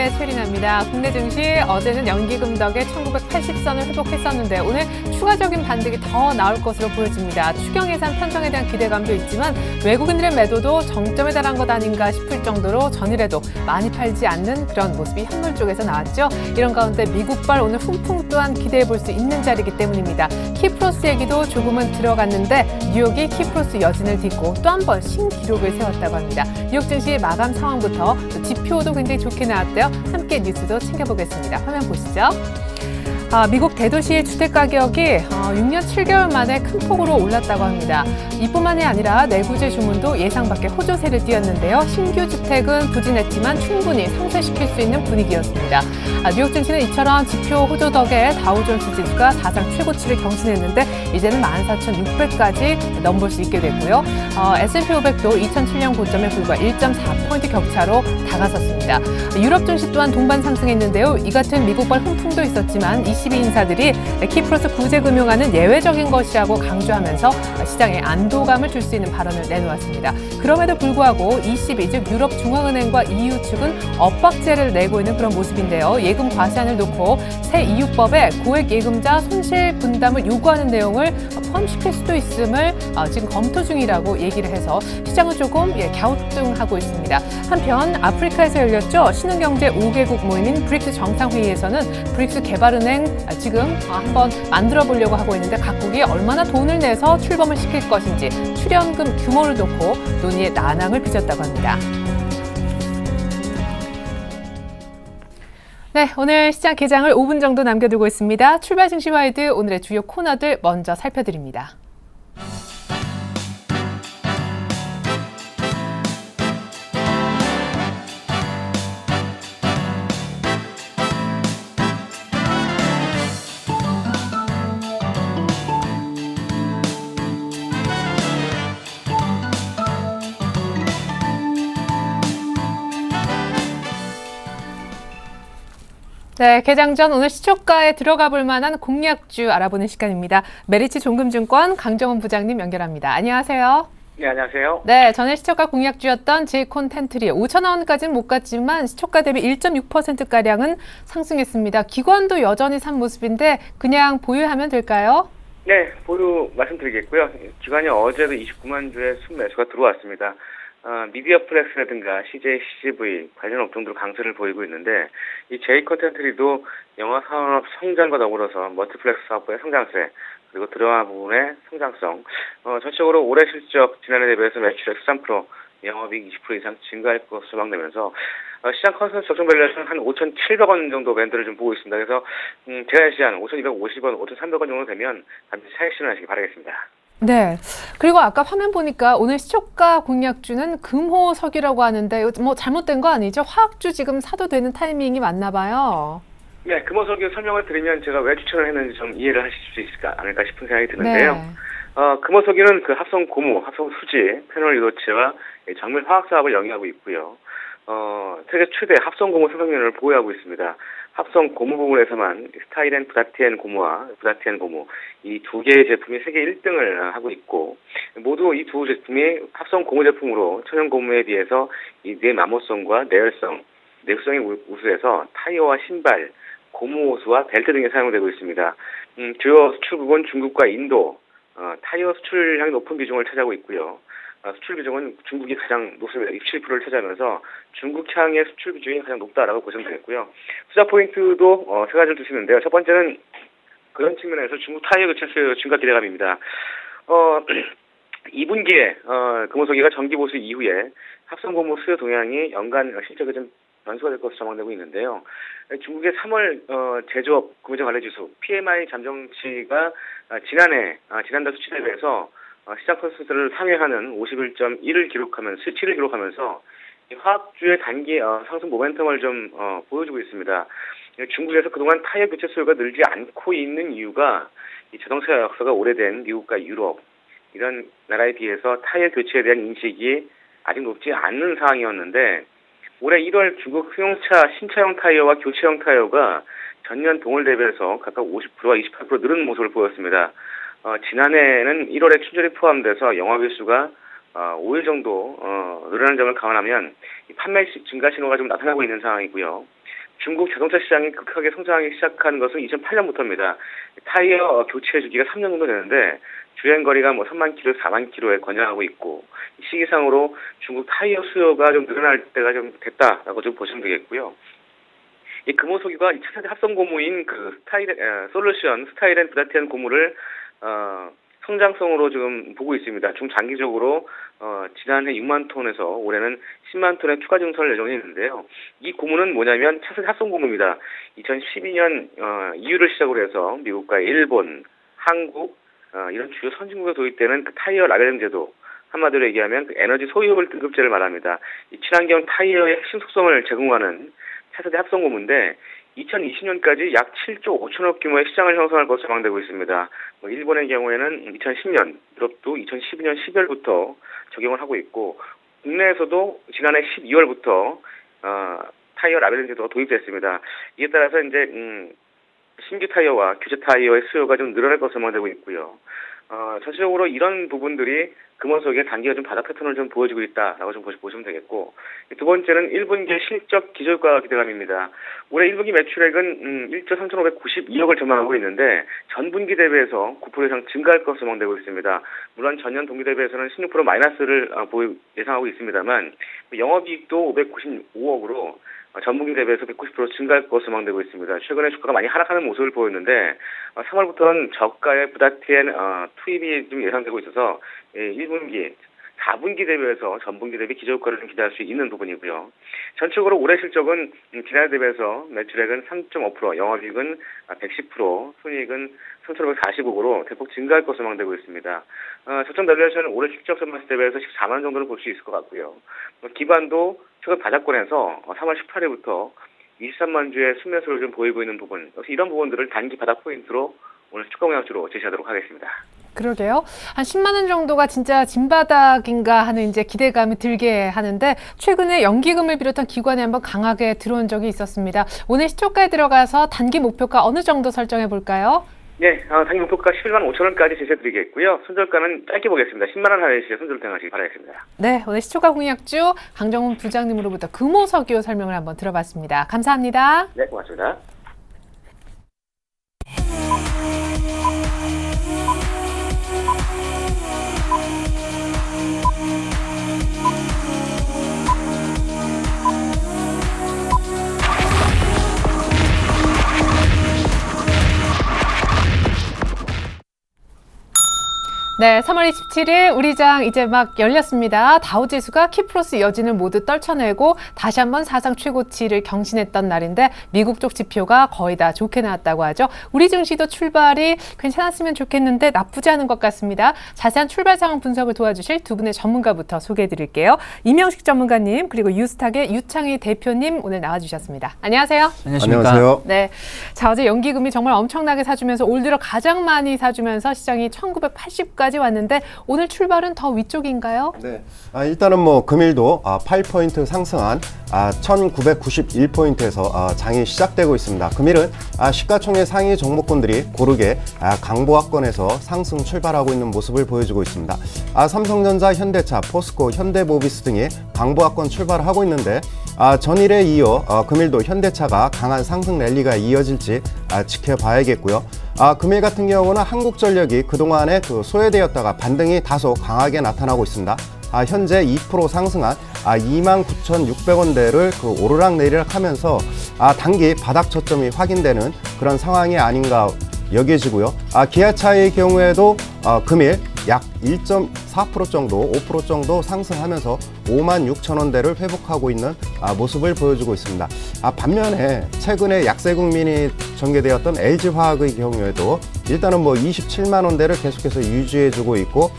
네, 최리나입니다. 국내 증시 어제는 연기금 덕에 1980선을 회복했었는데 오늘 추가적인 반등이 더 나올 것으로 보여집니다. 추경 예산 편성에 대한 기대감도 있지만 외국인들의 매도도 정점에 달한 것 아닌가 싶을 정도로 전일에도 많이 팔지 않는 그런 모습이 현물 쪽에서 나왔죠. 이런 가운데 미국발 오늘 훈풍 또한 기대해 볼 수 있는 자리이기 때문입니다. 키프로스 얘기도 조금은 들어갔는데 뉴욕이 키프로스 여진을 딛고 또 한 번 신기록을 세웠다고 합니다. 뉴욕 증시 마감 상황부터 지표도 굉장히 좋게 나왔대요. 함께 뉴스도 챙겨보겠습니다. 화면 보시죠. 미국 대도시 주택가격이 6년 7개월 만에 큰 폭으로 올랐다고 합니다. 이뿐만이 아니라 내구재 주문도 예상 밖의 호조세를 띄었는데요. 신규 주택은 부진했지만 충분히 상쇄시킬 수 있는 분위기였습니다. 뉴욕 증시는 이처럼 지표 호조 덕에 다우존스 지수가 사상 최고치를 경신했는데 이제는 14,600까지 넘볼 수 있게 됐고요. S&P 500도 2007년 고점에 불과 1.4포인트 격차로 다가섰습니다. 유럽 증시 또한 동반 상승했는데요. 이 같은 미국발 훈풍도 있었지만 22인사들이 키프로스 구제금융안은 예외적인 것이라고 강조하면서 시장에 안도감을 줄 수 있는 발언을 내놓았습니다. 그럼에도 불구하고 ECB, 즉 유럽 중앙은행과 EU 측은 엇박제를 내고 있는 그런 모습인데요. 예금 과세안을 놓고 새 EU법에 고액 예금자 손실 분담을 요구하는 내용을 포함시킬 수도 있음을 지금 검토 중이라고 얘기를 해서 시장은 조금 갸우뚱하고 있습니다. 한편 아프리카에서 열렸죠. 신흥경제 5개국 모임인 브릭스 정상회의에서는 브릭스 개발은행 지금 한번 만들어 보려고 하고 있는데 각국이 얼마나 돈을 내서 출범을 시킬 것인지 출연금 규모를 놓고 논의에 난항을 빚었다고 합니다. 네, 오늘 시장 개장을 5분 정도 남겨두고 있습니다. 출발 증시 와이드 오늘의 주요 코너들 먼저 살펴드립니다. 네, 개장 전 오늘 시초가에 들어가 볼 만한 공략주 알아보는 시간입니다. 메리츠 종금증권 강정원 부장님 연결합니다. 안녕하세요. 네, 안녕하세요. 네, 전일 시초가 공략주였던 제이콘 텐트리 5,000원까지는 못 갔지만 시초가 대비 1.6%가량은 상승했습니다. 기관도 여전히 산 모습인데 그냥 보유하면 될까요? 네, 보유 말씀드리겠고요. 기관이 어제도 29만 주의 순매수가 들어왔습니다. 미디어플렉스라든가 CJ, CGV 관련 업종들 강세를 보이고 있는데 이 제이콘 텐트리도 영화 산업 성장과 더불어서 멀티플렉스 사업부의 성장세 그리고 드라마 부분의 성장성 전체적으로 올해 실적 지난해 대비해서 매출액 13%, 영업이익 20% 이상 증가할 것으로 전망되면서 시장 컨센서스 적정 밸류에이션 한 5,700원 정도 밴드를 좀 보고 있습니다. 그래서 제가 시한 5,250원, 5,300원 정도 되면 반드시 차익 실현하시기 바라겠습니다. 네. 그리고 아까 화면 보니까 오늘 시초가 공략주는 금호석이라고 하는데 이거 뭐 잘못된 거 아니죠? 화학주 지금 사도 되는 타이밍이 맞나 봐요. 네, 금호석이 설명을 드리면 제가 왜 추천을 했는지 좀 이해를 하실 수 있을까 않을까 싶은 생각이 드는데요. 네. 금호석이는 그 합성 고무, 합성 수지, 페놀 이도체와 정밀 화학 사업을 영위하고 있고요. 세계 최대 합성 고무 생산량을 보유하고 있습니다. 합성 고무 부분에서만 스타일엔 부다티엔 고무와 부다티엔 고무 이 두 개의 제품이 세계 1등을 하고 있고 모두 이 두 제품이 합성 고무 제품으로 천연 고무에 비해서 이 내마모성과 내열성, 내구성이 우수해서 타이어와 신발, 고무 호수와 벨트 등에 사용되고 있습니다. 주요 수출국은 중국과 인도, 타이어 수출량이 높은 비중을 차지하고 있고요. 수출 비중은 중국이 가장 높습니다. 27%를 차지하면서 중국향의 수출 비중이 가장 높다라고 보시면 되겠고요. 투자 포인트도 세 가지를 두시는데요. 첫 번째는 그런 측면에서 중국 타이어 교체 수요 증가 기대감입니다. 2분기에 금호석이가 정기 보수 이후에 합성 고무 수요 동향이 연간 실적에 좀 변수가 될 것으로 전망되고 있는데요. 중국의 3월 제조업 구매자 관리 지수 PMI 잠정치가 지난달 수치에 비해서 시장 컨센서스를 상회하는 51.1을 기록하면서 수치를 기록하면서 화학주의 단기 상승 모멘텀을 좀 보여주고 있습니다. 중국에서 그동안 타이어 교체 수요가 늘지 않고 있는 이유가 이 자동차 역사가 오래된 미국과 유럽 이런 나라에 비해서 타이어 교체에 대한 인식이 아직 높지 않는 상황이었는데 올해 1월 중국 승용차 신차용 타이어와 교체용 타이어가 전년 동월 대비해서 각각 50%와 28% 늘은 모습을 보였습니다. 지난해에는 1월에 춘절이 포함돼서 영업일 수가 5일 정도 늘어난 점을 감안하면 판매 증가 신호가 좀 나타나고 있는 상황이고요. 중국 자동차 시장이 급하게 성장하기 시작한 것은 2008년부터입니다. 타이어 교체 주기가 3년 정도 되는데 주행 거리가 3만 킬로, 4만 킬로에 권장하고 있고 시기상으로 중국 타이어 수요가 좀 늘어날 때가 좀 됐다라고 좀 보시면 되겠고요. 이 금호석유가 2차세대 합성 고무인 그 솔루션 스타일앤 부다티안 고무를 성장성으로 지금 보고 있습니다. 중장기적으로 지난해 6만 톤에서 올해는 10만 톤의 추가 증설을 예정에 있는데요. 이 고무는 뭐냐면 차세대 합성 고무입니다. 2012년 EU를 시작으로 해서 미국과 일본, 한국 이런 주요 선진국에 도입되는 그 타이어 라벨링 제도, 한마디로 얘기하면 그 에너지 소유율 등급제를 말합니다. 이 친환경 타이어의 핵심 속성을 제공하는 차세대 합성 고무인데 2020년까지 약 7조 5천억 규모의 시장을 형성할 것으로 전망되고 있습니다. 일본의 경우에는 2010년, 유럽도 2012년 12월부터 적용을 하고 있고 국내에서도 지난해 12월부터 타이어 라벨링 제도가 도입됐습니다. 이에 따라서 이제 신규 타이어와 규제 타이어의 수요가 좀 늘어날 것으로 전망되고 있고요. 전체적으로 이런 부분들이 금호석의 단기가 좀 바닥 패턴을 좀 보여주고 있다라고 좀 보시면 되겠고, 두 번째는 1분기 실적 기저가 기대감입니다. 올해 1분기 매출액은 1조 3,592억을 전망하고 있는데 전분기 대비해서 9% 이상 증가할 것으로 전망되고 있습니다. 물론 전년 동기 대비해서는 16% 마이너스를 예상하고 있습니다만 영업이익도 595억으로 전분기 대비해서 190% 증가할 것으로 전망되고 있습니다. 최근에 주가가 많이 하락하는 모습을 보였는데 3월부터는 저가의 부다티엔 투입이 좀 예상되고 있어서 1분기, 4분기 대비해서 전분기 대비 기저효과를 좀 기대할 수 있는 부분이고요. 전체적으로 올해 실적은 지난해 대비해서 매출액은 3.5%, 영업이익은 110%, 순이익은 3,540억으로 대폭 증가할 것으로 전망되고 있습니다. 저점 밸류에이션은 올해 실적 전망치 대비해서 14만 원 정도를 볼 수 있을 것 같고요. 기반도 최근 바닥권에서 3월 18일부터 23만 주의 순매수를 좀 보이고 있는 부분, 이런 부분들을 단기 바닥 포인트로 오늘 주가 공략주로 제시하도록 하겠습니다. 그러게요. 한 10만 원 정도가 진짜 진바닥인가 하는 이제 기대감이 들게 하는데 최근에 연기금을 비롯한 기관에 한번 강하게 들어온 적이 있었습니다. 오늘 시초가에 들어가서 단기 목표가 어느 정도 설정해 볼까요? 네, 단기 목표가 11만 5천 원까지 제시해드리겠고요. 손절가는 짧게 보겠습니다. 10만 원 하는 시에 손절 대응하시기 바라겠습니다. 네, 오늘 시초가 공략주 강정훈 부장님으로부터 금호석유 설명을 한번 들어봤습니다. 감사합니다. 네, 고맙습니다. 네, 3월 27일 우리 장 이제 막 열렸습니다. 다우지수가 키플러스 여진을 모두 떨쳐내고 다시 한번 사상 최고치를 경신했던 날인데 미국 쪽 지표가 거의 다 좋게 나왔다고 하죠. 우리 증시도 출발이 괜찮았으면 좋겠는데 나쁘지 않은 것 같습니다. 자세한 출발 상황 분석을 도와주실 두 분의 전문가부터 소개해드릴게요. 이명식 전문가님 그리고 유스탁의 유창희 대표님 오늘 나와주셨습니다. 안녕하세요. 안녕하세요. 네, 자 어제 연기금이 정말 엄청나게 사주면서 올 들어 가장 많이 사주면서 시장이 1980까지 왔는데 오늘 출발은 더 위쪽인가요? 네, 일단은 금일도 8포인트 상승한 1991포인트에서 장이 시작되고 있습니다. 금일은 시가총액 상위 종목군들이 고르게 강보합권에서 상승 출발하고 있는 모습을 보여주고 있습니다. 삼성전자, 현대차, 포스코, 현대모비스 등이 강보합권 출발하고 있는데 전일에 이어 금일도 현대차가 강한 상승 랠리가 이어질지 지켜봐야겠고요. 금일 같은 경우는 한국전력이 그동안에 소외되었다가 반등이 다소 강하게 나타나고 있습니다. 현재 2% 상승한 29,600원대를 오르락내리락 하면서 단기 바닥 저점이 확인되는 그런 상황이 아닌가 여겨지고요. 기아차의 경우에도 금일 약 1.4% 정도, 5% 정도 상승하면서 56,000원대를 회복하고 있는 모습을 보여주고 있습니다. 반면에 최근에 약세 국민이 전개되었던 LG화학의 경우에도 일단은 27만 원대를 계속해서 유지해주고 있고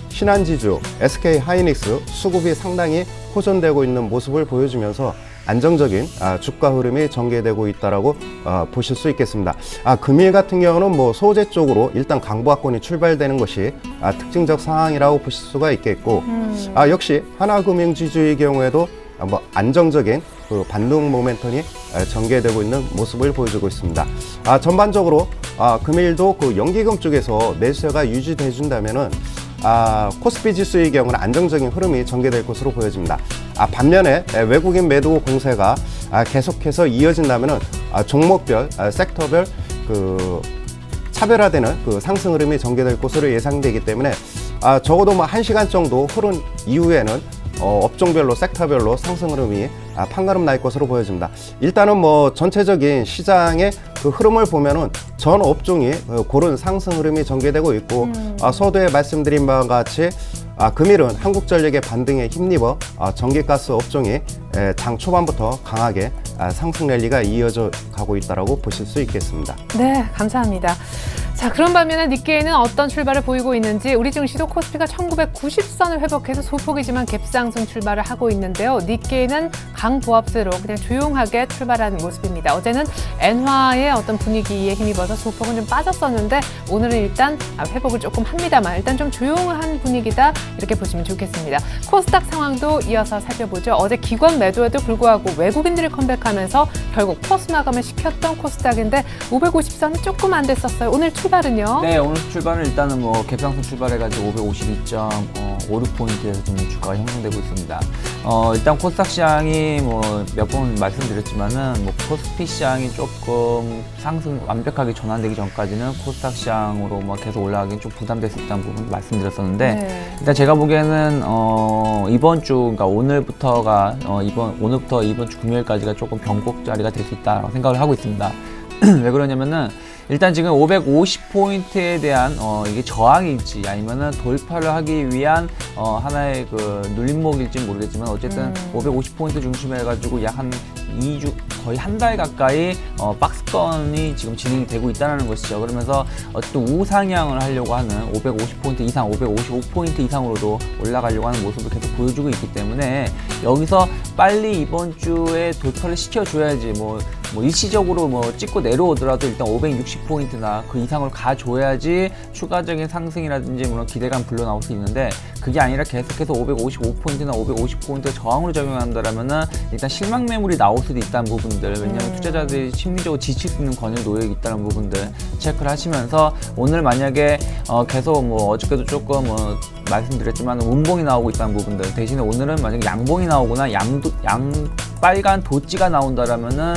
신한지주, SK하이닉스 수급이 상당히 호전되고 있는 모습을 보여주면서 안정적인 주가 흐름이 전개되고 있다라고 보실 수 있겠습니다. 금일 같은 경우는 소재 쪽으로 일단 강보합권이 출발되는 것이 특징적 상황이라고 보실 수가 있겠고 역시 하나금융지주의 경우에도 안정적인 반등 모멘텀이 전개되고 있는 모습을 보여주고 있습니다. 전반적으로 금일도 연기금 쪽에서 매수세가 유지돼 준다면은 코스피 지수의 경우는 안정적인 흐름이 전개될 것으로 보여집니다. 반면에 외국인 매도 공세가 계속해서 이어진다면은 종목별, 섹터별 차별화되는 상승 흐름이 전개될 것으로 예상되기 때문에 적어도 1시간 정도 흐른 이후에는 업종별로 섹터별로 상승 흐름이 판가름 날 것으로 보여집니다. 일단은 전체적인 시장의 흐름을 보면은 전 업종이 고른 상승 흐름이 전개되고 있고 서두에 말씀드린 바와 같이 금일은 한국전력의 반등에 힘입어 전기가스 업종이 장 초반부터 강하게 상승 랠리가 이어져 가고 있다고 보실 수 있겠습니다. 네, 감사합니다. 자, 그런 반면에 니케이는 어떤 출발을 보이고 있는지 우리 증시도 코스피가 1990선을 회복해서 소폭이지만 갭상승 출발을 하고 있는데요. 니케이는 강보합세로 그냥 조용하게 출발하는 모습입니다. 어제는 엔화의 어떤 분위기에 힘입어서 소폭은 좀 빠졌었는데 오늘은 일단 회복을 조금 합니다만 일단 좀 조용한 분위기다 이렇게 보시면 좋겠습니다. 코스닥 상황도 이어서 살펴보죠. 어제 기관 매도에도 불구하고 외국인들이 컴백하면서 결국 플러스 마감을 시켰던 코스닥인데 550선이 조금 안 됐었어요. 오늘 출발은요? 네, 오늘 출발은 일단은 갭상승 출발해가지고 552.56포인트에서 좀 주가가 형성되고 있습니다. 일단 코스닥 시장이 몇 번 말씀드렸지만은 코스피 시장이 조금 상승 완벽하게 전환되기 전까지는 코스닥 시장으로 계속 올라가기는 좀 부담됐었다는 부분 말씀드렸었는데 네. 일단 제가 보기에는 이번 주 그러니까 오늘부터 이번 주 금요일까지가 조금 변곡 자리가 될 수 있다고 생각을 하고 있습니다. 왜 그러냐면은 일단 지금 550포인트에 대한 이게 저항일지 아니면은 돌파를 하기 위한 하나의 눌림목일지 모르겠지만 어쨌든 550포인트 중심으로 해가지고 약 한 2주 거의 한 달 가까이 박스권이 지금 진행이 되고 있다는 것이죠. 그러면서 어쨌든 우상향을 하려고 하는 550포인트 이상, 555포인트 이상으로도 올라가려고 하는 모습을 계속 보여주고 있기 때문에 여기서 빨리 이번 주에 돌파를 시켜줘야지 일시적으로 찍고 내려오더라도 일단 560포인트나 그 이상을 가줘야지 추가적인 상승이라든지 물론 기대감 불러 나올 수 있는데 그게 아니라 계속해서 555포인트나 550포인트 저항으로 적용한다라면은 일단 실망 매물이 나올 수도 있다는 부분들, 왜냐하면 투자자들이 심리적으로 지칠 수 있는 권유 놓여 있다는 부분들 체크를 하시면서 오늘 만약에 계속 어저께도 조금 말씀드렸지만 운봉이 나오고 있다는 부분들 대신에 오늘은 만약에 양봉이 나오거나 빨간 도찌가 나온다라면은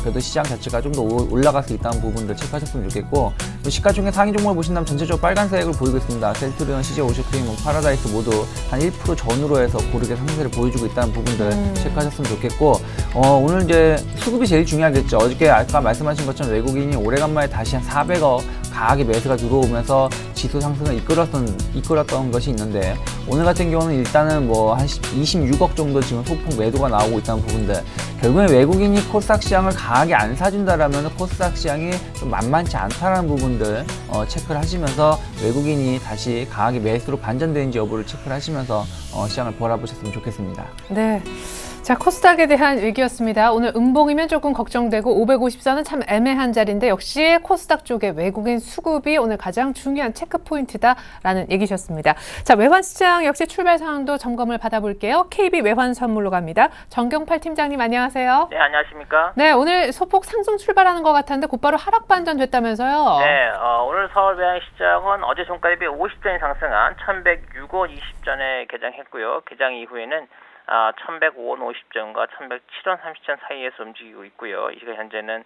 그래도 시장 자체가 좀 더 올라갈 수 있다는 부분들 체크하셨으면 좋겠고 시가총액 상위 종목을 보신다면 전체적으로 빨간색을 보이고 있습니다. 셀트리온, CJ 오션크림, 파라다이스 모두 한 1% 전후로 해서 고르게 상승세를 보여주고 있다는 부분들 체크하셨으면 좋겠고 오늘 이제 수급이 제일 중요하겠죠. 어저께 아까 말씀하신 것처럼 외국인이 오래간만에 다시 한 400억 강하게 매수가 들어오면서 지수 상승을 이끌었던 것이 있는데 오늘 같은 경우는 일단은 한 26억 정도 지금 소폭 매도가 나오고 있다는 부분들 결국에 외국인이 코스닥 시장을 강하게 안 사준다라면 코스닥 시장이 좀 만만치 않다라는 부분들 체크를 하시면서 외국인이 다시 강하게 매수로 반전되는지 여부를 체크를 하시면서 시장을 바라보셨으면 좋겠습니다. 네. 자, 코스닥에 대한 얘기였습니다. 오늘 음봉이면 조금 걱정되고 550선은 참 애매한 자리인데 역시 코스닥 쪽에 외국인 수급이 오늘 가장 중요한 체크 포인트다라는 얘기셨습니다. 자, 외환시장 역시 출발 상황도 점검을 받아볼게요. KB 외환선물로 갑니다. 정경팔 팀장님 안녕하세요. 네, 안녕하십니까? 네, 오늘 소폭 상승 출발하는 것 같았는데 곧바로 하락 반전 됐다면서요? 네, 오늘 서울 외환시장은 어제 종가 대비 50전이 상승한 1106원 20전에 개장했고요. 개장 이후에는 1105원 50전과 1107원 30전 사이에서 움직이고 있고요. 이 시간 현재는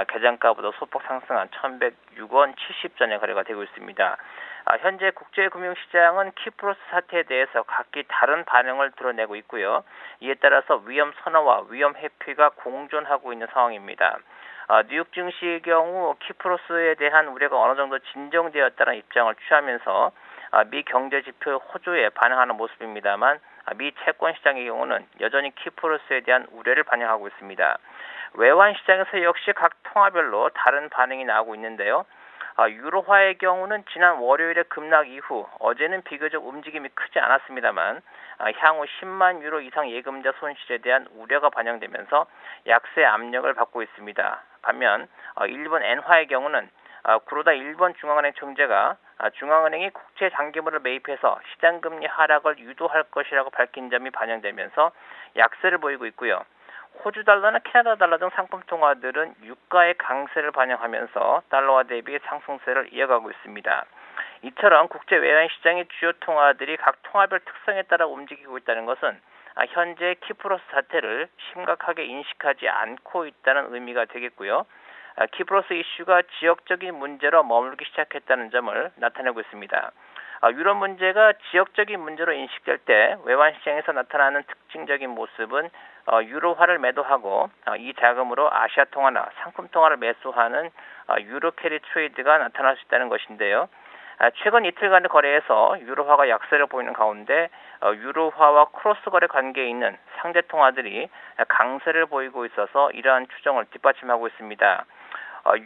개장가보다 소폭 상승한 1106원 70전에 거래가 되고 있습니다. 현재 국제금융시장은 키프로스 사태에 대해서 각기 다른 반응을 드러내고 있고요. 이에 따라서 위험 선호와 위험 회피가 공존하고 있는 상황입니다. 뉴욕 증시의 경우 키프로스에 대한 우려가 어느 정도 진정되었다는 입장을 취하면서 미 경제지표 호조에 반응하는 모습입니다만 미 채권 시장의 경우는 여전히 키프로스에 대한 우려를 반영하고 있습니다. 외환 시장에서 역시 각 통화별로 다른 반응이 나오고 있는데요. 유로화의 경우는 지난 월요일에 급락 이후 어제는 비교적 움직임이 크지 않았습니다만 향후 10만 유로 이상 예금자 손실에 대한 우려가 반영되면서 약세 압력을 받고 있습니다. 반면 일본 엔화의 경우는 구로다 일본 중앙은행 총재가 중앙은행이 국채 장기물을 매입해서 시장금리 하락을 유도할 것이라고 밝힌 점이 반영되면서 약세를 보이고 있고요. 호주 달러나 캐나다 달러 등 상품 통화들은 유가의 강세를 반영하면서 달러화 대비 상승세를 이어가고 있습니다. 이처럼 국제 외환 시장의 주요 통화들이 각 통화별 특성에 따라 움직이고 있다는 것은 현재 키프로스 사태를 심각하게 인식하지 않고 있다는 의미가 되겠고요. 키프로스 이슈가 지역적인 문제로 머물기 시작했다는 점을 나타내고 있습니다. 유럽 문제가 지역적인 문제로 인식될 때 외환 시장에서 나타나는 특징적인 모습은 유로화를 매도하고 이 자금으로 아시아 통화나 상품 통화를 매수하는 유로 캐리 트레이드가 나타날 수 있다는 것인데요. 최근 이틀간의 거래에서 유로화가 약세를 보이는 가운데 유로화와 크로스 거래 관계에 있는 상대 통화들이 강세를 보이고 있어서 이러한 추정을 뒷받침하고 있습니다.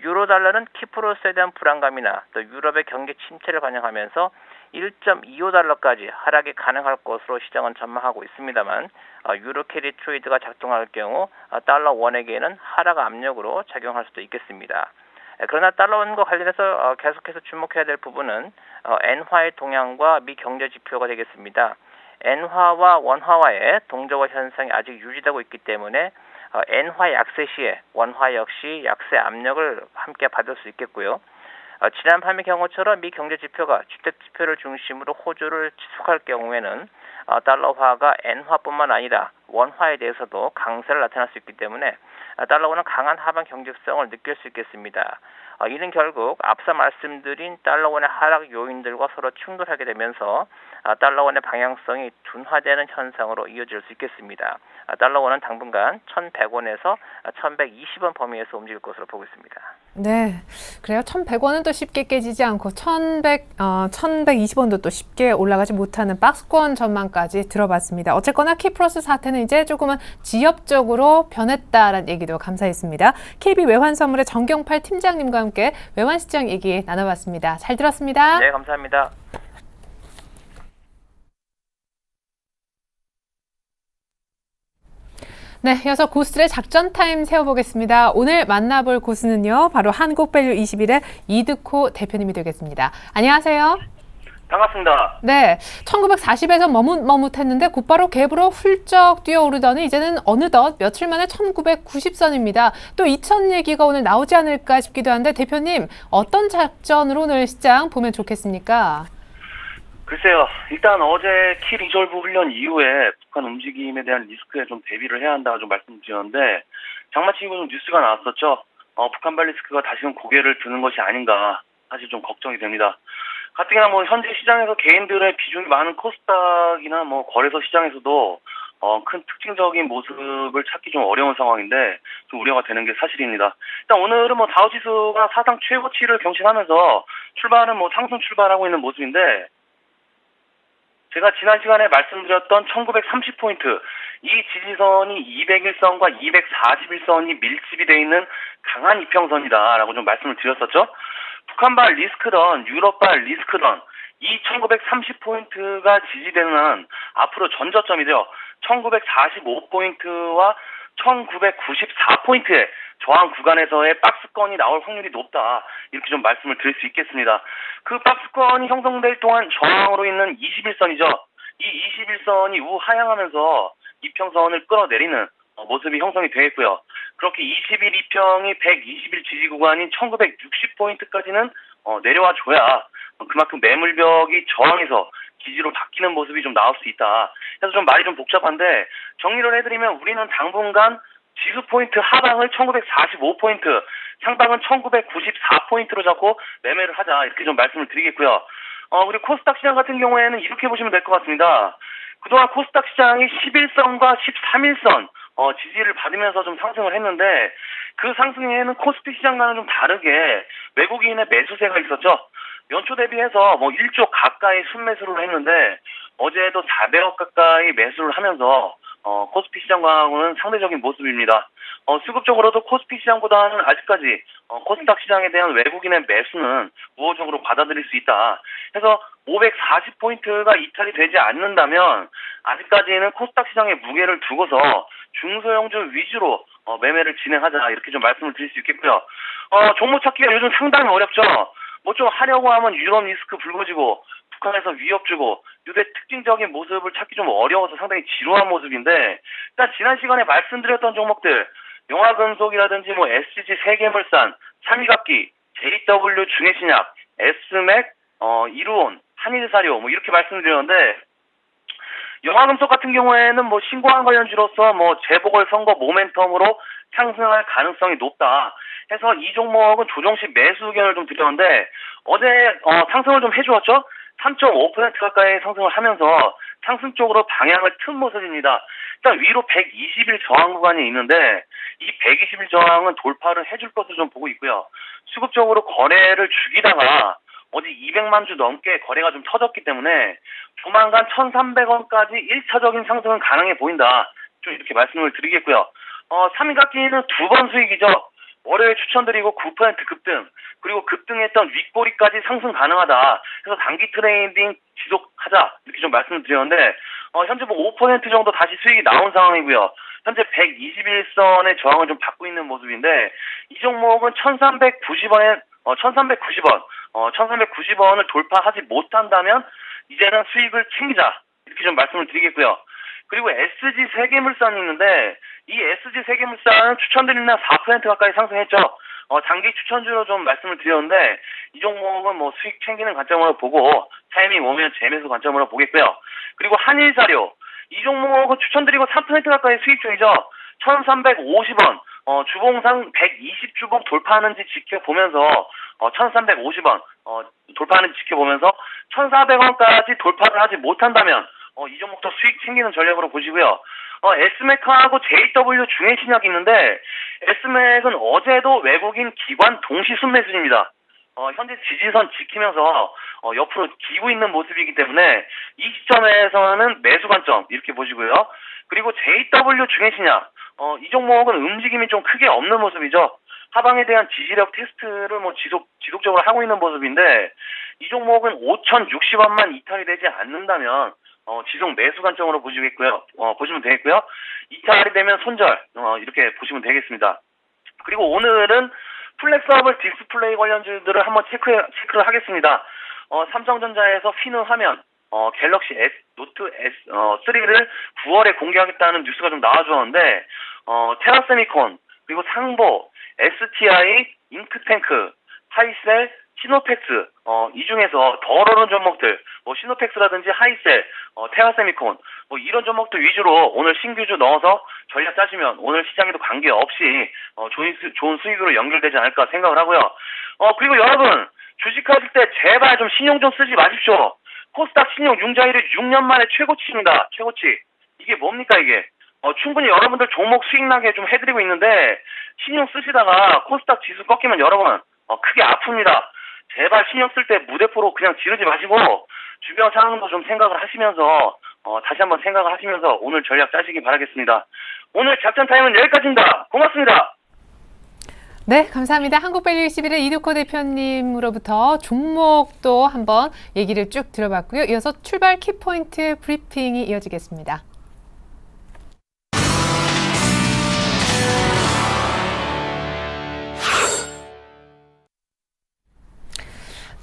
유로달러는 키프로스에 대한 불안감이나 또 유럽의 경기 침체를 반영하면서 1.25달러까지 하락이 가능할 것으로 시장은 전망하고 있습니다만 유로 캐리 트레이드가 작동할 경우 달러 원에게는 하락 압력으로 작용할 수도 있겠습니다. 그러나 달러 원과 관련해서 계속해서 주목해야 될 부분은 엔화의 동향과 미 경제 지표가 되겠습니다. 엔화와 원화와의 동저화 현상이 아직 유지되고 있기 때문에 엔화 약세 시에 원화 역시 약세 압력을 함께 받을 수 있겠고요. 지난 밤의 경우처럼 미 경제 지표가 주택 지표를 중심으로 호조를 지속할 경우에는 달러화가 엔화뿐만 아니라 원화에 대해서도 강세를 나타낼 수 있기 때문에 달러원은 강한 하방 경직성을 느낄 수 있겠습니다. 이는 결국 앞서 말씀드린 달러원의 하락 요인들과 서로 충돌하게 되면서 달러원의 방향성이 둔화되는 현상으로 이어질 수 있겠습니다. 달러원은 당분간 1,100원에서 1,120원 범위에서 움직일 것으로 보고 있습니다. 네, 그래요. 1,100원은 또 쉽게 깨지지 않고 1,120원도 또 쉽게 올라가지 못하는 박스권 전망까지 들어봤습니다. 어쨌거나 키프로스 사태는 이제 조금은 지엽적으로 변했다라는 얘기도 감사했습니다. KB 외환선물의 정경팔 팀장님과 함께 외환시장 얘기 나눠봤습니다. 잘 들었습니다. 네, 감사합니다. 네, 이어서 고수들의 작전 타임 세워보겠습니다. 오늘 만나볼 고수는요, 바로 한국밸류21의 이득호 대표님이 되겠습니다. 안녕하세요. 반갑습니다. 네, 1940에서 머뭇머뭇했는데 곧바로 갭으로 훌쩍 뛰어오르더니 이제는 어느덧 며칠 만에 1990선입니다. 또 2000 얘기가 오늘 나오지 않을까 싶기도 한데 대표님, 어떤 작전으로 오늘 시장 보면 좋겠습니까? 글쎄요. 일단 어제 키 리졸브 훈련 이후에 북한 움직임에 대한 리스크에 좀 대비를 해야 한다고 좀 말씀드렸는데 장마치고 좀 뉴스가 나왔었죠. 북한발 리스크가 다시금 고개를 드는 것이 아닌가 사실 좀 걱정이 됩니다. 가뜩이나 뭐 현재 시장에서 개인들의 비중이 많은 코스닥이나 뭐 거래소 시장에서도 큰 특징적인 모습을 찾기 좀 어려운 상황인데 좀 우려가 되는 게 사실입니다. 일단 오늘은 뭐 다우지수가 사상 최고치를 경신하면서 출발은 뭐 상승 출발하고 있는 모습인데 제가 지난 시간에 말씀드렸던 1930포인트, 이 지지선이 201선과 241선이 밀집이 되어 있는 강한 이평선이다라고 좀 말씀을 드렸었죠. 북한발 리스크던 유럽발 리스크던 이 1930포인트가 지지되는 한 앞으로 전저점이죠. 1945포인트와 1994포인트의 저항 구간에서의 박스권이 나올 확률이 높다. 이렇게 좀 말씀을 드릴 수 있겠습니다. 그 박스권이 형성될 동안 저항으로 있는 21선이죠. 이 21선이 우하향하면서 이평선을 끌어내리는 모습이 형성이 되겠고요. 그렇게 21 이평이 121 지지 구간인 1960포인트까지는 내려와 줘야 그만큼 매물벽이 저항에서 지지로 바뀌는 모습이 좀 나올 수 있다. 그래서 좀 말이 좀 복잡한데 정리를 해드리면 우리는 당분간 지수 포인트 하방을 1945포인트, 상방은 1994포인트로 잡고 매매를 하자. 이렇게 좀 말씀을 드리겠고요. 그리고 코스닥 시장 같은 경우에는 이렇게 보시면 될 것 같습니다. 그동안 코스닥 시장이 11선과 13일선 지지를 받으면서 좀 상승을 했는데 그 상승에는 코스피 시장과는 좀 다르게 외국인의 매수세가 있었죠. 연초 대비해서 뭐 1조 가까이 순매수를 했는데 어제도 400억 가까이 매수를 하면서 코스피 시장과는 상대적인 모습입니다. 수급적으로도 코스피 시장보다는 아직까지 코스닥 시장에 대한 외국인의 매수는 우호적으로 받아들일 수 있다. 그래서 540포인트가 이탈이 되지 않는다면 아직까지는 코스닥 시장의 무게를 두고서 중소형주 위주로 매매를 진행하자. 이렇게 좀 말씀을 드릴 수 있겠고요. 종목 찾기가 요즘 상당히 어렵죠. 뭐 좀 하려고 하면 유럽 리스크 불거지고 북한에서 위협 주고 유대 특징적인 모습을 찾기 좀 어려워서 상당히 지루한 모습인데 일단 지난 시간에 말씀드렸던 종목들 용화금속이라든지 뭐 SG 세계물산, 삼위각기, JW 중해신약, S맥, 이루온, 한일사료 뭐 이렇게 말씀드렸는데 영화금속 같은 경우에는 뭐 신고한 관련주로서 뭐 재보궐선거 모멘텀으로 상승할 가능성이 높다 해서 이 종목은 조정 시 매수 의견을 좀 드렸는데 어제 상승을 좀 해주었죠. 3.5% 가까이 상승을 하면서 상승 쪽으로 방향을 튼 모습입니다. 일단 위로 120일 저항 구간이 있는데 이 120일 저항은 돌파를 해줄 것으로 좀 보고 있고요. 수급적으로 거래를 죽이다가 어제 200만 주 넘게 거래가 좀 터졌기 때문에 조만간 1,300원까지 1차적인 상승은 가능해 보인다. 좀 이렇게 말씀을 드리겠고요. 3일 깎기는 2번 수익이죠. 월요일 추천드리고 9% 급등, 그리고 급등했던 윗꼬리까지 상승 가능하다. 그래서 단기 트레이딩 지속하자. 이렇게 좀 말씀을 드렸는데, 현재 뭐 5% 정도 다시 수익이 나온 상황이고요. 현재 121선의 저항을 좀 받고 있는 모습인데, 이 종목은 1,390원, 1,390원을 돌파하지 못한다면, 이제는 수익을 챙기자. 이렇게 좀 말씀을 드리겠고요. 그리고 SG 세계물산이 있는데, 이 SG 세계물산은 추천드리는 4% 가까이 상승했죠. 장기 추천주로 좀 말씀을 드렸는데, 이 종목은 뭐 수익 챙기는 관점으로 보고, 타이밍 오면 재매수 관점으로 보겠고요. 그리고 한일사료. 이 종목은 추천드리고 3% 가까이 수익 중이죠. 1,350원. 주봉상 120주봉 돌파하는지 지켜보면서, 1,350원, 돌파하는지 지켜보면서, 1,400원까지 돌파를 하지 못한다면, 이 종목도 수익 챙기는 전략으로 보시고요. S맥하고 JW 중해신약이 있는데, S맥은 어제도 외국인 기관 동시 순매수입니다. 현재 지지선 지키면서, 옆으로 기고 있는 모습이기 때문에, 이 시점에서는 매수 관점, 이렇게 보시고요. 그리고 JW 중해신약, 이 종목은 움직임이 좀 크게 없는 모습이죠. 하방에 대한 지지력 테스트를 뭐 지속적으로 하고 있는 모습인데, 이 종목은 5,060원만 이탈이 되지 않는다면, 지속 매수 관점으로 보시면 되겠고요. 이탈이 되면 손절, 이렇게 보시면 되겠습니다. 그리고 오늘은 플렉서블 디스플레이 관련주들을 한번 체크를 하겠습니다. 삼성전자에서 휘는 화면, 갤럭시 노트 S3를 9월에 공개하겠다는 뉴스가 좀 나와주었는데, 테라세미콘, 그리고 상보, STI, 잉크탱크, 하이셀, 시노펙스, 이 중에서 더 오르는 종목들, 뭐 시노펙스라든지 하이셀, 테라세미콘, 뭐 이런 종목들 위주로 오늘 신규주 넣어서 전략 짜시면 오늘 시장에도 관계없이 좋은 수익으로 연결되지 않을까 생각을 하고요. 그리고 여러분, 주식하실 때 제발 좀 신용 좀 쓰지 마십시오. 코스닥 신용 융자율이 6년 만에 최고치입니다. 최고치. 이게 뭡니까 이게? 충분히 여러분들 종목 수익 나게 좀 해드리고 있는데 신용 쓰시다가 코스닥 지수 꺾이면 여러분 크게 아픕니다. 제발 신용 쓸 때 무대포로 그냥 지르지 마시고 주변 상황도 좀 생각을 하시면서 다시 한번 생각을 하시면서 오늘 전략 짜시기 바라겠습니다. 오늘 작전 타임은 여기까지입니다. 고맙습니다. 네, 감사합니다. 한국밸류21의 이두코 대표님으로부터 종목도 한번 얘기를 쭉 들어봤고요. 이어서 출발 키포인트 브리핑이 이어지겠습니다.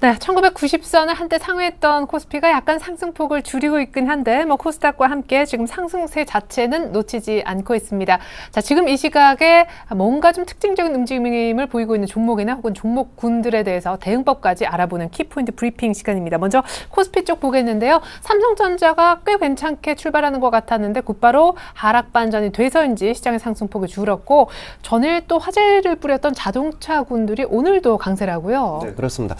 네, 1990선을 한때 상회했던 코스피가 약간 상승폭을 줄이고 있긴 한데 코스닥과 함께 지금 상승세 자체는 놓치지 않고 있습니다. 자, 지금 이 시각에 뭔가 좀 특징적인 움직임을 보이고 있는 종목이나 혹은 종목군들에 대해서 대응법까지 알아보는 키포인트 브리핑 시간입니다. 먼저 코스피 쪽 보겠는데요. 삼성전자가 꽤 괜찮게 출발하는 것 같았는데 곧바로 하락 반전이 돼서인지 시장의 상승폭이 줄었고 전일 또 화제를 뿌렸던 자동차군들이 오늘도 강세라고요. 네, 그렇습니다.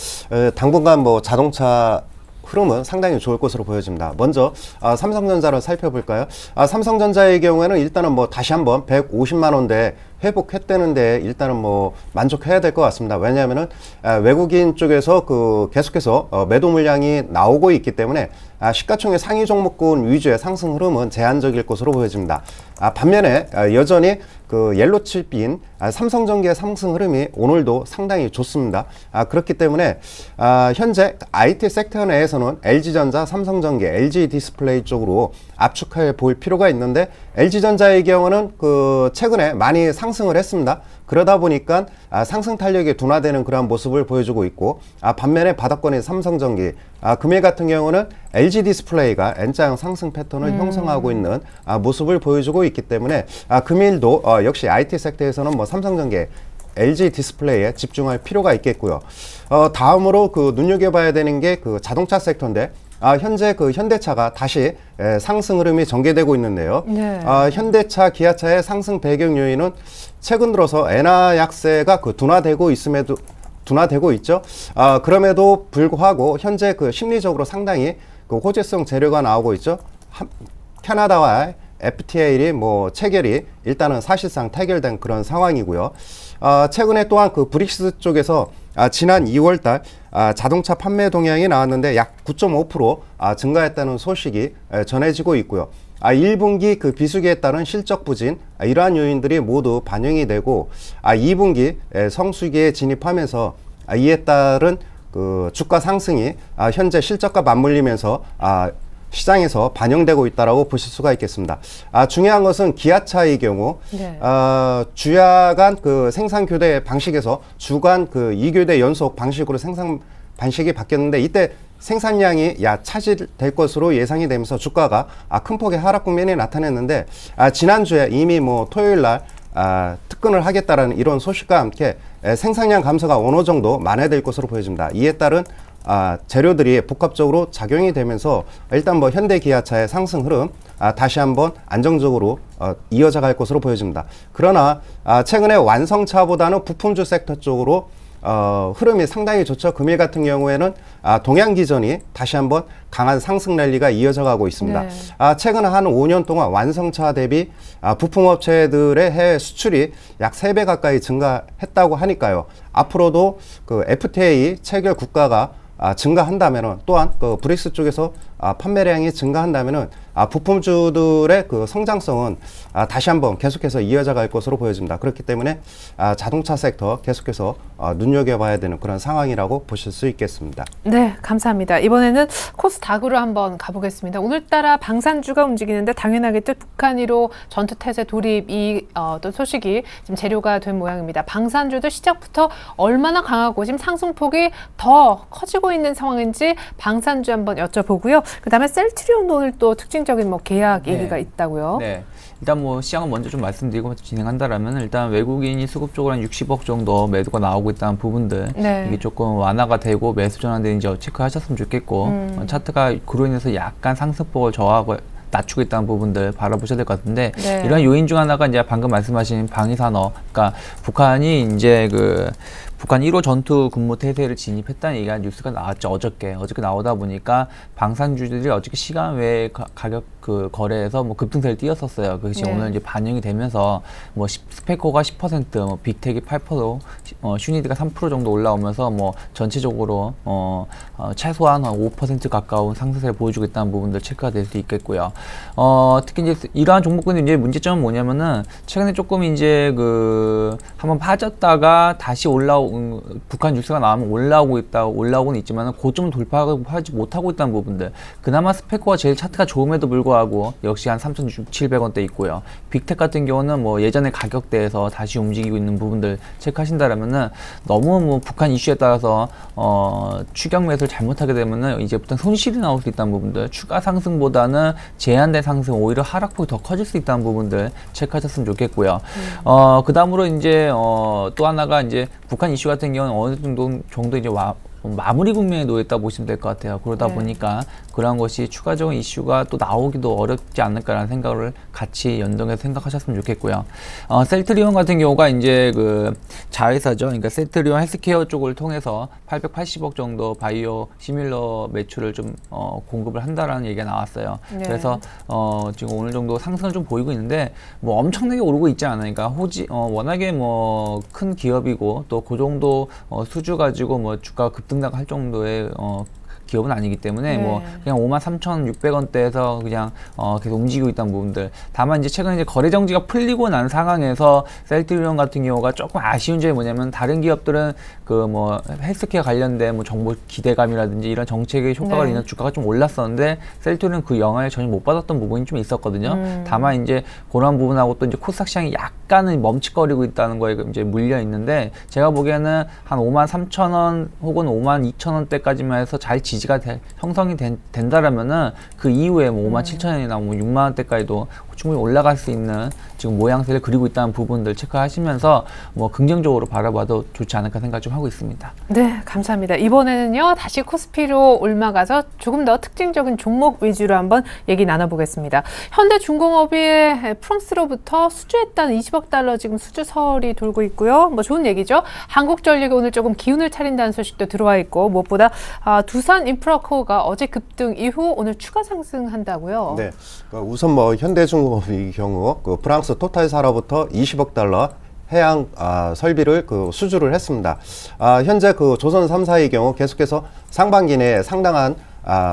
당분간 뭐 자동차 흐름은 상당히 좋을 것으로 보여집니다. 먼저 삼성전자를 살펴볼까요? 삼성전자의 경우에는 일단은 뭐 다시 한번 150만 원대 회복했다는데 일단은 뭐 만족해야 될 것 같습니다. 왜냐하면은 외국인 쪽에서 계속해서 매도 물량이 나오고 있기 때문에 시가총액 상위 종목군 위주의 상승 흐름은 제한적일 것으로 보여집니다. 반면에 여전히 옐로칩인 삼성전기의 상승 흐름이 오늘도 상당히 좋습니다. 그렇기 때문에 현재 IT 섹터 내에서는 LG전자, 삼성전기, LG디스플레이 쪽으로 압축해 볼 필요가 있는데 LG전자의 경우는 최근에 많이 상승을 했습니다. 그러다 보니까 상승 탄력이 둔화되는 그러한 모습을 보여주고 있고 반면에 바닥권인 삼성전기, 금일 같은 경우는 LG디스플레이가 N자형 상승 패턴을 형성하고 있는 모습을 보여주고 있기 때문에 금일도 역시 IT 섹터에서는 뭐 삼성전기 LG 디스플레이에 집중할 필요가 있겠고요. 다음으로 그 눈여겨봐야 되는 게 그 자동차 섹터인데, 현재 그 현대차가 다시 상승 흐름이 전개되고 있는데요. 네. 현대차, 기아차의 상승 배경 요인은 최근 들어서 엔화 약세가 그 둔화되고 있죠. 그럼에도 불구하고 현재 그 심리적으로 상당히 그 호재성 재료가 나오고 있죠. 캐나다와 FTA이 뭐 체결이 일단은 사실상 타결된 그런 상황이고요. 최근에 또한 그 브릭스 쪽에서 지난 2월달 자동차 판매 동향이 나왔는데 약 9.5% 증가했다는 소식이 전해지고 있고요. 1분기 그 비수기에 따른 실적 부진, 이러한 요인들이 모두 반영이 되고 2분기 성수기에 진입하면서 이에 따른 그 주가 상승이 현재 실적과 맞물리면서 시장에서 반영되고 있다라고 보실 수가 있겠습니다. 중요한 것은 기아차의 경우 네. 주야간 그 생산 교대 방식에서 주간 그 2교대 연속 방식으로 생산 방식이 바뀌었는데, 이때 생산량이 차질될 것으로 예상이 되면서 주가가 큰 폭의 하락 국면이 나타냈는데, 지난주에 이미 뭐 토요일 날 특근을 하겠다라는 이런 소식과 함께 생산량 감소가 어느 정도 만회될 것으로 보여집니다. 이에 따른 재료들이 복합적으로 작용이 되면서 일단 뭐 현대 기아차의 상승 흐름 다시 한번 안정적으로 이어져 갈 것으로 보여집니다. 그러나 최근에 완성차보다는 부품주 섹터 쪽으로 흐름이 상당히 좋죠. 금일 같은 경우에는 동양기전이 다시 한번 강한 상승 랠리가 이어져 가고 있습니다. 네. 최근 한 5년 동안 완성차 대비 부품업체들의 해외 수출이 약 3배 가까이 증가했다고 하니까요. 앞으로도 그 FTA 체결 국가가 증가한다면은, 또한 그 브릭스 쪽에서 판매량이 증가한다면은 부품주들의 그 성장성은 다시 한번 계속해서 이어져 갈 것으로 보여집니다. 그렇기 때문에 자동차 섹터 계속해서 눈여겨봐야 되는 그런 상황이라고 보실 수 있겠습니다. 네, 감사합니다. 이번에는 코스닥으로 한번 가보겠습니다. 오늘따라 방산주가 움직이는데 당연하게 또 북한이로 전투태세 돌입 어떤 소식이 지금 재료가 된 모양입니다. 방산주도 시작부터 얼마나 강하고 지금 상승폭이 더 커지고 있는 상황인지 방산주 한번 여쭤보고요. 그다음에 셀트리온도 오늘 또 특징적인 뭐 계약 얘기가 있다고요. 네. 일단 뭐 시장은 먼저 좀 말씀드리고 진행한다라면, 일단 외국인이 수급 적으로 한 60억 정도 매도가 나오고 있다는 부분들, 네. 이게 이게 조금 완화가 되고 매수 전환되는지 체크하셨으면 좋겠고, 차트가 그로 인해서 약간 상승폭을 저하고 낮추고 있다는 부분들 바라보셔야 될 것 같은데, 네. 이런 요인 중 하나가 이제 방금 말씀하신 방위산업, 그러니까 북한이 이제 북한 1호 전투 근무 태세를 진입했다는 얘기가 뉴스가 나왔죠. 어저께 나오다 보니까 방산주들이 어저께 시간 외에 가격 그 거래에서 뭐 급등세를 띄었었어요. 그것이 네. 오늘 이제 반영이 되면서 뭐 스페코가 10%, 뭐 빅텍이 8%, 슈니드가 3% 정도 올라오면서 뭐 전체적으로 최소한 한 5% 가까운 상승세를 보여주고 있다는 부분들 체크가 될 수 있겠고요. 특히 이제 이러한 종목군의 이제 문제점은 뭐냐면은 최근에 조금 이제 한번 빠졌다가 다시 북한 뉴스가 나오면 올라오고는 있지만 고점을 돌파하지 못하고 있다는 부분들. 그나마 스페코가 제일 차트가 좋음에도 불구하고 역시 한 3,700원대 있고요. 빅텍 같은 경우는 뭐 예전의 가격대에서 다시 움직이고 있는 부분들 체크하신다라면은, 너무 뭐 북한 이슈에 따라서 추격 매수를 잘못하게 되면은 이제부터 손실이 나올 수 있다는 부분들, 추가 상승보다는 제한된 상승, 오히려 하락폭이 더 커질 수 있다는 부분들 체크하셨으면 좋겠고요. 그 다음으로 이제 또 하나가 이제 북한 이슈 같은 경우는 어느 정도 이제 마무리 국면에 놓였다 보시면 될 것 같아요. 그러다 네. 보니까 그러한 것이 추가적인 이슈가 또 나오기도 어렵지 않을까라는 생각을 같이 연동해서 생각하셨으면 좋겠고요. 셀트리온 같은 경우가 이제 자회사죠. 그러니까 셀트리온 헬스케어 쪽을 통해서 880억 정도 바이오 시밀러 매출을 좀 공급을 한다라는 얘기가 나왔어요. 네. 그래서 지금 오늘 정도 상승을 좀 보이고 있는데, 뭐 엄청나게 오르고 있지 않으니까 워낙에 뭐 큰 기업이고 또 그 정도 수주 가지고 뭐 주가 급등할 정도의 기업은 아니기 때문에 네. 뭐 그냥 53,600원대에서 그냥 계속 움직이고 있다는 부분들. 다만 이제 최근 이제 거래 정지가 풀리고 난 상황에서 셀트리온 같은 경우가 조금 아쉬운 점이 뭐냐면, 다른 기업들은 뭐 헬스케어 관련된 뭐 정보 기대감이라든지 이런 정책의 효과가 네. 있는 주가가 좀 올랐었는데, 셀트리온은 그 영향을 전혀 못 받았던 부분이 좀 있었거든요. 다만 이제 그런 부분하고 또 이제 코스닥 시장이 약간은 멈칫거리고 있다는 거에 이제 물려 있는데, 제가 보기에는 한 53,000원 혹은 52,000원대까지만 해서 잘 지지가 형성이 된다라면은 그 이후에 뭐 57,000원이나 뭐 6만원대까지도 충분히 올라갈 수 있는 지금 모양새를 그리고 있다는 부분들 체크하시면서 뭐 긍정적으로 바라봐도 좋지 않을까 생각 좀 하고 있습니다. 네, 감사합니다. 이번에는요, 다시 코스피로 올라가서 조금 더 특징적인 종목 위주로 한번 얘기 나눠보겠습니다. 현대중공업이 프랑스로부터 수주했다는 20억 달러 지금 수주설이 돌고 있고요. 뭐 좋은 얘기죠. 한국전력이 오늘 조금 기운을 차린다는 소식도 들어와 있고, 무엇보다 두산인프라코어가 어제 급등 이후 오늘 추가 상승한다고요. 네, 우선 뭐 현대중공업의 경우 그 프랑스 토탈사로부터 20억 달러 해양 설비를 수주를 했습니다. 현재 조선 3사의 경우 계속해서 상반기 내에 상당한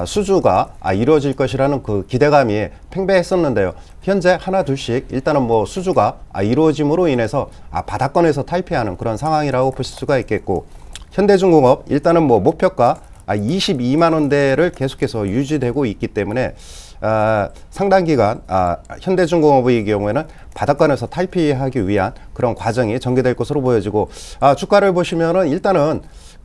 수주가 이루어질 것이라는 기대감이 팽배했었는데요. 현재 하나 둘씩 일단은 뭐 수주가 이루어짐으로 인해서 바닥권에서 탈피하는 그런 상황이라고 보실 수가 있겠고, 현대중공업 일단은 뭐 목표가 22만 원대를 계속해서 유지되고 있기 때문에 상당 기간 현대중공업의 경우에는 바닥권에서 탈피하기 위한 그런 과정이 전개될 것으로 보여지고, 주가를 보시면은 일단은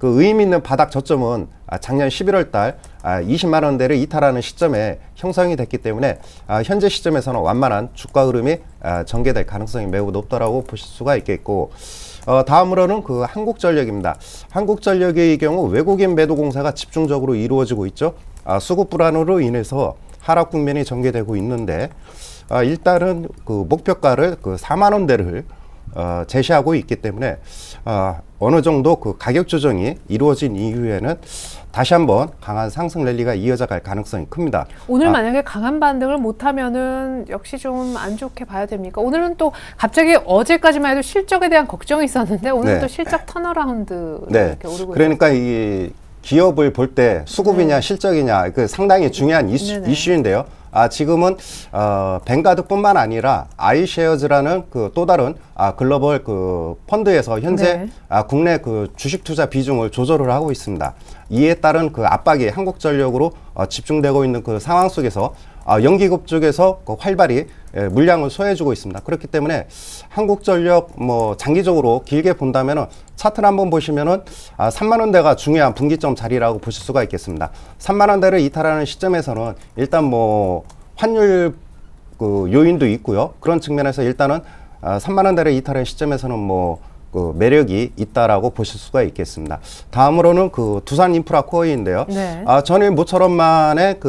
의미 있는 바닥 저점은 작년 11월 달 20만 원대를 이탈하는 시점에 형성이 됐기 때문에 현재 시점에서는 완만한 주가 흐름이 전개될 가능성이 매우 높다라고 보실 수가 있겠고, 다음으로는 한국전력입니다. 한국전력의 경우 외국인 매도 공사가 집중적으로 이루어지고 있죠. 수급 불안으로 인해서 하락 국면이 전개되고 있는데, 일단은 목표가를 4만 원대를 제시하고 있기 때문에 어느 정도 가격 조정이 이루어진 이후에는 다시 한번 강한 상승 랠리가 이어져 갈 가능성이 큽니다. 오늘 만약에 강한 반등을 못하면은 역시 좀 안 좋게 봐야 됩니까? 오늘은 또 갑자기 어제까지만 해도 실적에 대한 걱정이 있었는데 오늘은 또 실적 턴어라운드 이렇게 오르고 그러니까 이 기업을 볼 때 수급이냐 실적이냐 상당히 중요한 이슈인데요. 지금은 뱅가드뿐만 아니라 아이쉐어즈라는 또 다른 글로벌 펀드에서 현재 국내 주식 투자 비중을 조절을 하고 있습니다. 이에 따른 압박이 한국전력으로 집중되고 있는 상황 속에서 연기급 쪽에서 활발히 물량을 소화해주고 있습니다. 그렇기 때문에 한국전력 장기적으로 길게 본다면은 차트를 한번 보시면은 3만 원대가 중요한 분기점 자리라고 보실 수가 있겠습니다. 3만 원대를 이탈하는 시점에서는 일단 환율 요인도 있고요. 그런 측면에서 일단은 3만 원대를 이탈하는 시점에서는 매력이 있다라고 보실 수가 있겠습니다. 다음으로는 두산인프라코어인데요. 전일 모처럼만에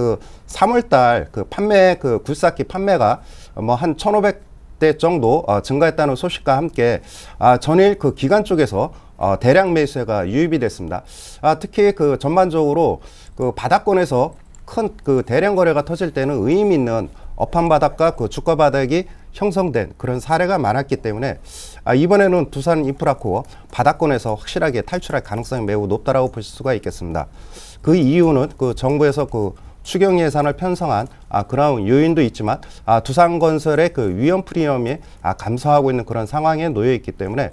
3월달 판매 굴삭기 판매가 한 1,500대 정도 증가했다는 소식과 함께 전일 기관 쪽에서 대량 매수가 유입이 됐습니다. 특히 전반적으로 바닥권에서 큰 대량 거래가 터질 때는 의미 있는 업황 바닥과 주가 바닥이 형성된 그런 사례가 많았기 때문에 이번에는 두산인프라코어 바닥권에서 확실하게 탈출할 가능성이 매우 높다라고 볼 수가 있겠습니다. 그 이유는 정부에서 추경 예산을 편성한 그런 요인도 있지만 두산건설의 위험 프리미엄이 감소하고 있는 그런 상황에 놓여 있기 때문에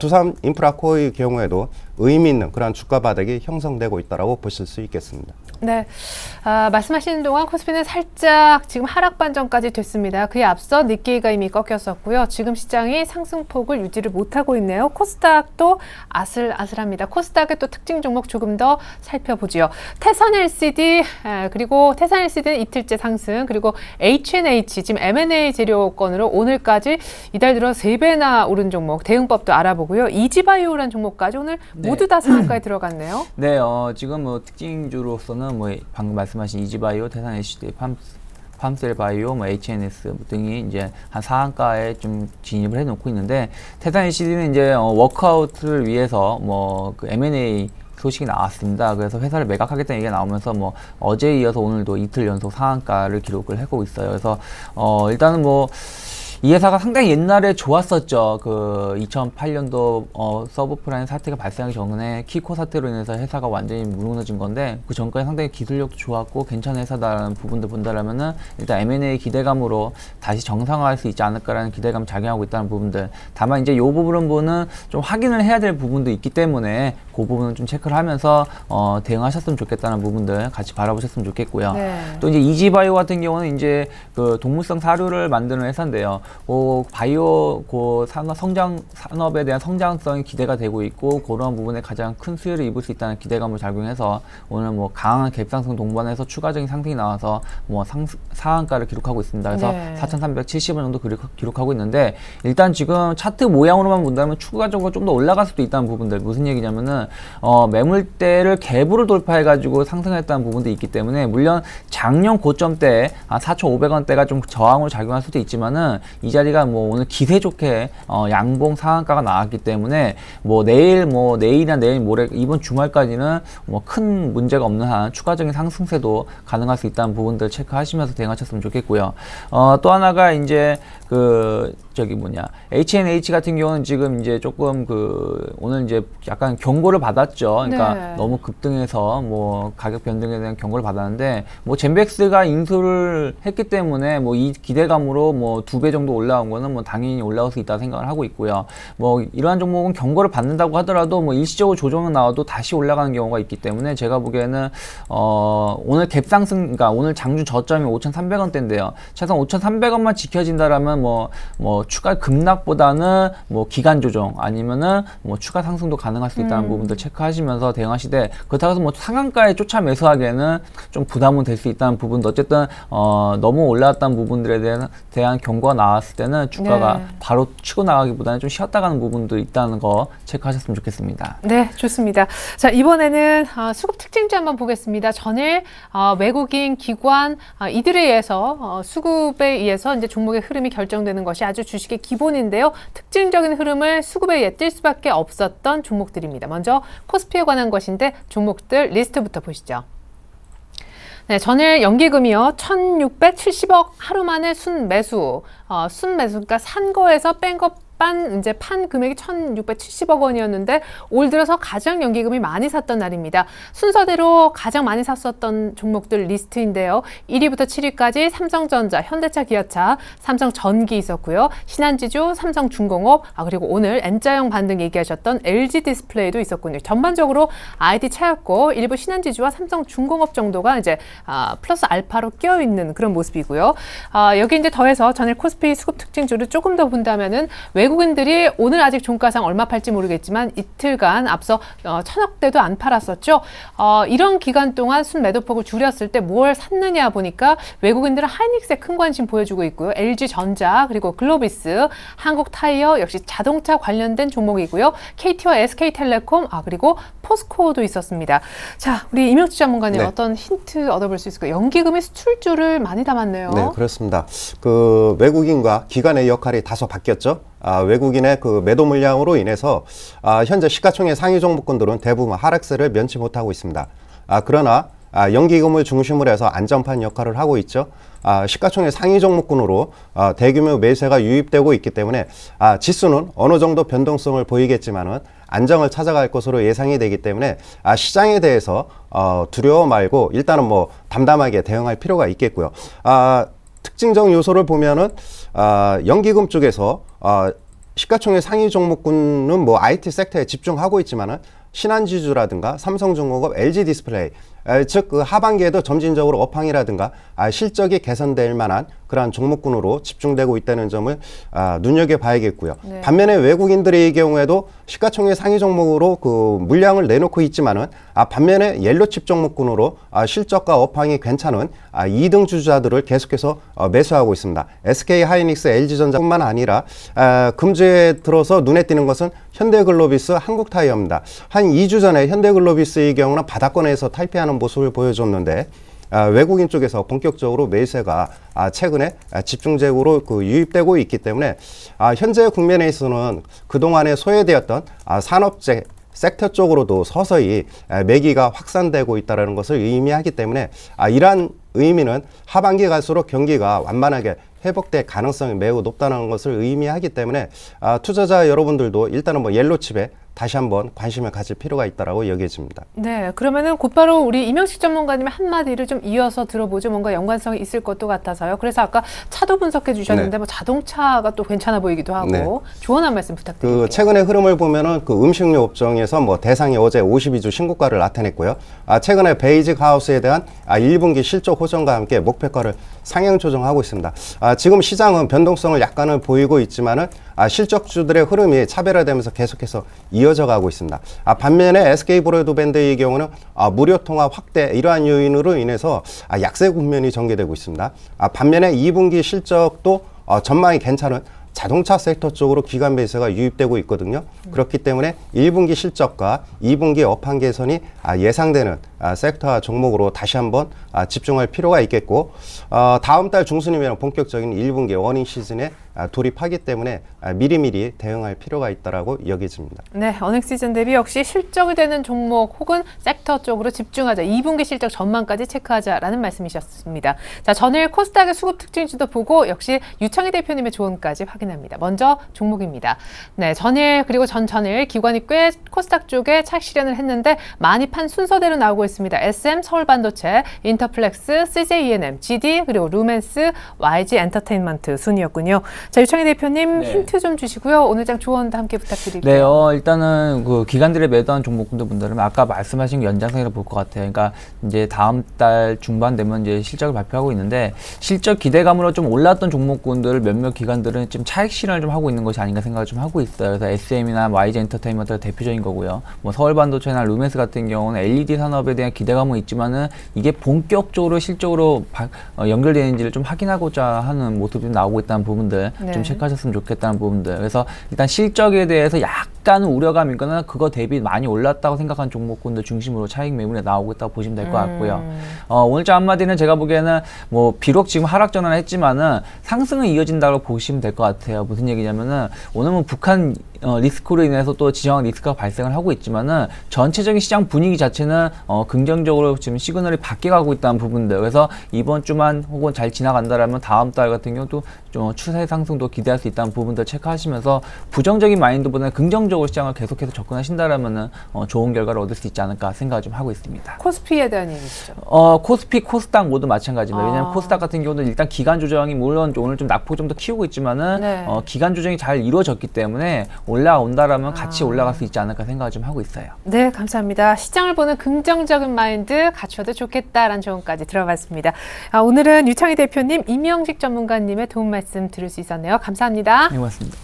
두산인프라코어의 경우에도 의미 있는 그런 주가 바닥이 형성되고 있다라고 보실 수 있겠습니다. 네, 말씀하시는 동안 코스피는 살짝 지금 하락 반전까지 됐습니다. 그에 앞서 니케이가 이미 꺾였었고요. 지금 시장이 상승폭을 유지를 못하고 있네요. 코스닥도 아슬아슬합니다. 코스닥의 또 특징 종목 조금 더 살펴보지요. 태산LCD 그리고 태산LCD는 이틀째 상승, 그리고 H&H 지금 M&A 재료권으로 오늘까지 이달 들어 3배나 오른 종목 대응법도 알아보고요. 이지바이오라는 종목까지 오늘 모두 다 상한가에 들어갔네요. 네, 지금 특징주로서는 방금 말씀하신 이지바이오, 태산LCD, 팜셀바이오, HNS 등이 이제 한 상한가에 좀 진입을 해놓고 있는데, 태산LCD는 이제 워크아웃을 위해서 M&A 소식이 나왔습니다. 그래서 회사를 매각하겠다는 얘기가 나오면서 어제에 이어서 오늘도 이틀 연속 상한가를 기록을 하고 있어요. 그래서 일단은 이 회사가 상당히 옛날에 좋았었죠. 2008년도 서브프라임 사태가 발생하기 전에 키코 사태로 인해서 회사가 완전히 무너진 건데, 그 전까지 상당히 기술력도 좋았고 괜찮은 회사다라는 부분들 본다라면은 일단 M&A 기대감으로 다시 정상화할 수 있지 않을까라는 기대감 작용하고 있다는 부분들. 다만 이제 이 부분은 좀 확인을 해야 될 부분도 있기 때문에 그 부분은 좀 체크를 하면서 대응하셨으면 좋겠다는 부분들 같이 바라보셨으면 좋겠고요. 또 이제 이지바이오 같은 경우는 이제 동물성 사료를 만드는 회사인데요. 바이오 산업에 대한 성장성이 기대가 되고 있고 그런 부분에 가장 큰 수혜를 입을 수 있다는 기대감을 작용해서 오늘 뭐 강한 갭상승 동반해서 추가적인 상승이 나와서 뭐 상한가를 기록하고 있습니다. 그래서 네. 4,370원 정도 기록하고 있는데 일단 지금 차트 모양으로만 본다면 추가적으로 좀 더 올라갈 수도 있다는 부분들 무슨 얘기냐면은 매물대를 갭으로 돌파해가지고 상승했다는 부분도 있기 때문에 물론 작년 고점대 4,500원대가 좀 저항으로 작용할 수도 있지만은 이 자리가 뭐 오늘 기세 좋게 양봉 상한가가 나왔기 때문에 뭐 내일이나 내일 모레 이번 주말까지는 뭐 큰 문제가 없는 한 추가적인 상승세도 가능할 수 있다는 부분들 체크하시면서 대응하셨으면 좋겠고요. 또 하나가 이제 H&H 같은 경우는 지금 이제 조금 오늘 이제 약간 경고를 받았죠. 그러니까 네. 너무 급등해서 뭐 가격 변동에 대한 경고를 받았는데 뭐 젠백스가 인수를 했기 때문에 뭐 이 기대감으로 뭐 2배 정도 올라온 거는 뭐 당연히 올라올 수 있다 생각을 하고 있고요. 뭐 이러한 종목은 경고를 받는다고 하더라도 뭐 일시적으로 조정은 나와도 다시 올라가는 경우가 있기 때문에 제가 보기에는 오늘 갭상승, 그러니까 오늘 장중 저점이 5,300원대인데요. 최소한 5,300원만 지켜진다라면 뭐 추가 급락보다는 뭐 기간 조정 아니면은 뭐 추가 상승도 가능할 수 있다는 부분들 체크하시면서 대응하시되 그렇다고 해서 뭐 상한가에 쫓아 매수하기에는 좀 부담은 될 수 있다는 부분도 어쨌든 너무 올라왔다는 부분들에 대한 경고가 나왔을 때는 주가가 네. 바로 치고 나가기보다는 좀 쉬었다 가는 부분도 있다는 거 체크하셨으면 좋겠습니다. 네, 좋습니다. 자, 이번에는 수급 특징주 한번 보겠습니다. 전일 외국인 기관 이들에 의해서 수급에 의해서 이제 종목의 흐름이 결정되는 것이 아주 주식의 기본인데요. 특징적인 흐름을 수급에 의해 띌 수밖에 없었던 종목들입니다. 먼저 코스피에 관한 것인데 종목들 리스트부터 보시죠. 네, 전일 연기금이요. 1,670억 하루 만에 순매수. 순매수가 산 거에서 뺀 거 이제 판 금액이 1,670억 원이었는데 올 들어서 가장 연기금이 많이 샀던 날입니다. 순서대로 가장 많이 샀었던 종목들 리스트인데요. 1위부터 7위까지 삼성전자, 현대차, 기아차, 삼성전기 있었고요. 신한지주, 삼성중공업, 그리고 오늘 N자형 반등 얘기하셨던 LG디스플레이도 있었군요. 전반적으로 ID 차였고 일부 신한지주와 삼성중공업 정도가 이제 플러스 알파로 끼어있는 그런 모습이고요. 여기 이제 더해서 전일 코스피 수급 특징주를 조금 더 본다면은 외국인들이 오늘 아직 종가상 얼마 팔지 모르겠지만 이틀간 앞서 1,000억대도 안 팔았었죠. 이런 기간 동안 순매도폭을 줄였을 때 뭘 샀느냐 보니까 외국인들은 하이닉스에 큰 관심 보여주고 있고요. LG전자 그리고 글로비스, 한국타이어 역시 자동차 관련된 종목이고요. KT와 SK텔레콤 그리고 포스코도 있었습니다. 자, 우리 임영주 전문가님 네. 어떤 힌트 얻어볼 수 있을까요? 연기금이 수출주를 많이 담았네요. 네, 그렇습니다. 외국인과 기관의 역할이 다소 바뀌었죠. 외국인의 매도 물량으로 인해서 현재 시가총액 상위 종목군들은 대부분 하락세를 면치 못하고 있습니다. 그러나 연기금을 중심으로 해서 안전판 역할을 하고 있죠. 시가총액 상위 종목군으로 대규모 매수가 유입되고 있기 때문에 지수는 어느 정도 변동성을 보이겠지만은 안정을 찾아갈 것으로 예상이 되기 때문에 시장에 대해서 두려워 말고 일단은 뭐 담담하게 대응할 필요가 있겠고요. 특징적 요소를 보면은 연기금 쪽에서 시가총액 상위 종목군은 뭐 IT 섹터에 집중하고 있지만은 신한지주라든가 삼성중공업, LG디스플레이 즉 하반기에도 점진적으로 업황이라든가 실적이 개선될 만한 그러한 종목군으로 집중되고 있다는 점을 눈여겨봐야겠고요. 네. 반면에 외국인들의 경우에도 시가총액 상위 종목으로 물량을 내놓고 있지만은 반면에 옐로칩 종목군으로 실적과 업황이 괜찮은 2등 주주자들을 계속해서 매수하고 있습니다. SK하이닉스, LG전자뿐만 아니라 금주에 들어서 눈에 띄는 것은 현대글로비스, 한국타이어입니다. 한 2주 전에 현대글로비스의 경우는 바닥권에서 탈피하는 모습을 보여줬는데 외국인 쪽에서 본격적으로 매수세가 최근에 집중적으로 유입되고 있기 때문에 현재 국면에 있어서는 그동안에 소외되었던 산업재 섹터 쪽으로도 서서히 매기가 확산되고 있다는 것을 의미하기 때문에 이러한 의미는 하반기 갈수록 경기가 완만하게 회복될 가능성이 매우 높다는 것을 의미하기 때문에 투자자 여러분들도 일단은 뭐 옐로칩에 다시 한번 관심을 가질 필요가 있다라고 여겨집니다. 네, 그러면은 곧바로 우리 이명식 전문가님의 한마디를 좀 이어서 들어보죠. 뭔가 연관성이 있을 것도 같아서요. 그래서 아까 차도 분석해 주셨는데 네. 뭐 자동차가 또 괜찮아 보이기도 하고 네. 조언 한 말씀 부탁드릴게요. 그 최근의 흐름을 보면은 그 음식료 업종에서 뭐 대상이 어제 52주 신고가를 나타냈고요. 최근에 베이직 하우스에 대한 1분기 실적 호전과 함께 목표가를 상향 조정하고 있습니다. 지금 시장은 변동성을 약간은 보이고 있지만은 실적주들의 흐름이 차별화되면서 계속해서 이어져 가고 있습니다. 반면에 SK 브로드밴드의 경우는 무료 통합 확대 이러한 요인으로 인해서 약세 국면이 전개되고 있습니다. 반면에 2분기 실적도 전망이 괜찮은 자동차 섹터 쪽으로 기관 매수가 유입되고 있거든요. 그렇기 때문에 1분기 실적과 2분기 업황 개선이 예상되는 섹터 종목으로 다시 한번 집중할 필요가 있겠고, 다음 달 중순이면 본격적인 1분기 어닝 시즌에 돌입하기 때문에 미리미리 대응할 필요가 있다라고 여겨집니다. 네, 어닝 시즌 대비 역시 실적이 되는 종목 혹은 섹터 쪽으로 집중하자. 2분기 실적 전망까지 체크하자라는 말씀이셨습니다. 자, 전일 코스닥의 수급 특징주도 보고 역시 유창희 대표님의 조언까지 확인합니다. 먼저 종목입니다. 네, 전일 그리고 전전일 기관이 꽤 코스닥 쪽에 차익 실현을 했는데 많이 판 순서대로 나오고 있습니다. SM, 서울반도체, 인터플렉스, CJ-ENM, GD, 그리고 루멘스, YG 엔터테인먼트 순이었군요. 자, 유창희 대표님 네. 힌트 좀 주시고요. 오늘 장 조언도 함께 부탁드릴게요. 네, 일단은 그 기관들의 매도한 종목군들은 아까 말씀하신 연장선이라 볼 것 같아요. 그러니까 이제 다음 달 중반 되면 이제 실적을 발표하고 있는데 실적 기대감으로 좀 올랐던 종목군들을 몇몇 기관들은 좀 차익 실현을 좀 하고 있는 것이 아닌가 생각을 좀 하고 있어요. 그래서 SM이나 YG 엔터테인먼트가 대표적인 거고요. 뭐 서울반도체나 루멘스 같은 경우는 LED 산업에 대한 기대감은 있지만은 이게 본격적으로 실적으로 연결되는지를 좀 확인하고자 하는 모습이 나오고 있다는 부분들 네. 좀 체크하셨으면 좋겠다는 부분들. 그래서 일단 실적에 대해서 약간 우려감 있거나 그거 대비 많이 올랐다고 생각한 종목군들 중심으로 차익 매물에 나오고 있다고 보시면 될 것 같고요. 오늘자 한마디는 제가 보기에는 뭐 비록 지금 하락 전환을 했지만은 상승은 이어진다고 보시면 될 것 같아요. 무슨 얘기냐면은 오늘은 북한 리스크로 인해서 또 지정학 리스크가 발생을 하고 있지만은 전체적인 시장 분위기 자체는 긍정적으로 지금 시그널이 바뀌어가고 있다는 부분들. 그래서 이번 주만 혹은 잘 지나간다라면 다음 달 같은 경우도 좀 추세 상승도 기대할 수 있다는 부분들 체크하시면서 부정적인 마인드보다는 긍정적으로 시장을 계속해서 접근하신다라면은 좋은 결과를 얻을 수 있지 않을까 생각을 좀 하고 있습니다. 코스피에 대한 얘기죠. 코스피, 코스닥 모두 마찬가지입니다. 왜냐하면 코스닥 같은 경우는 일단 기간 조정이 물론 오늘 좀 낙폭 좀 더 키우고 있지만은 네. 기간 조정이 잘 이루어졌기 때문에 올라온다라면 같이 올라갈 수 있지 않을까 생각을 좀 하고 있어요. 네, 감사합니다. 시장을 보는 긍정적인 마인드 갖춰도 좋겠다라는 조언까지 들어봤습니다. 오늘은 유창희 대표님, 이명식 전문가님의 도움 말씀 들을 수 있었네요. 감사합니다. 네, 고맙습니다.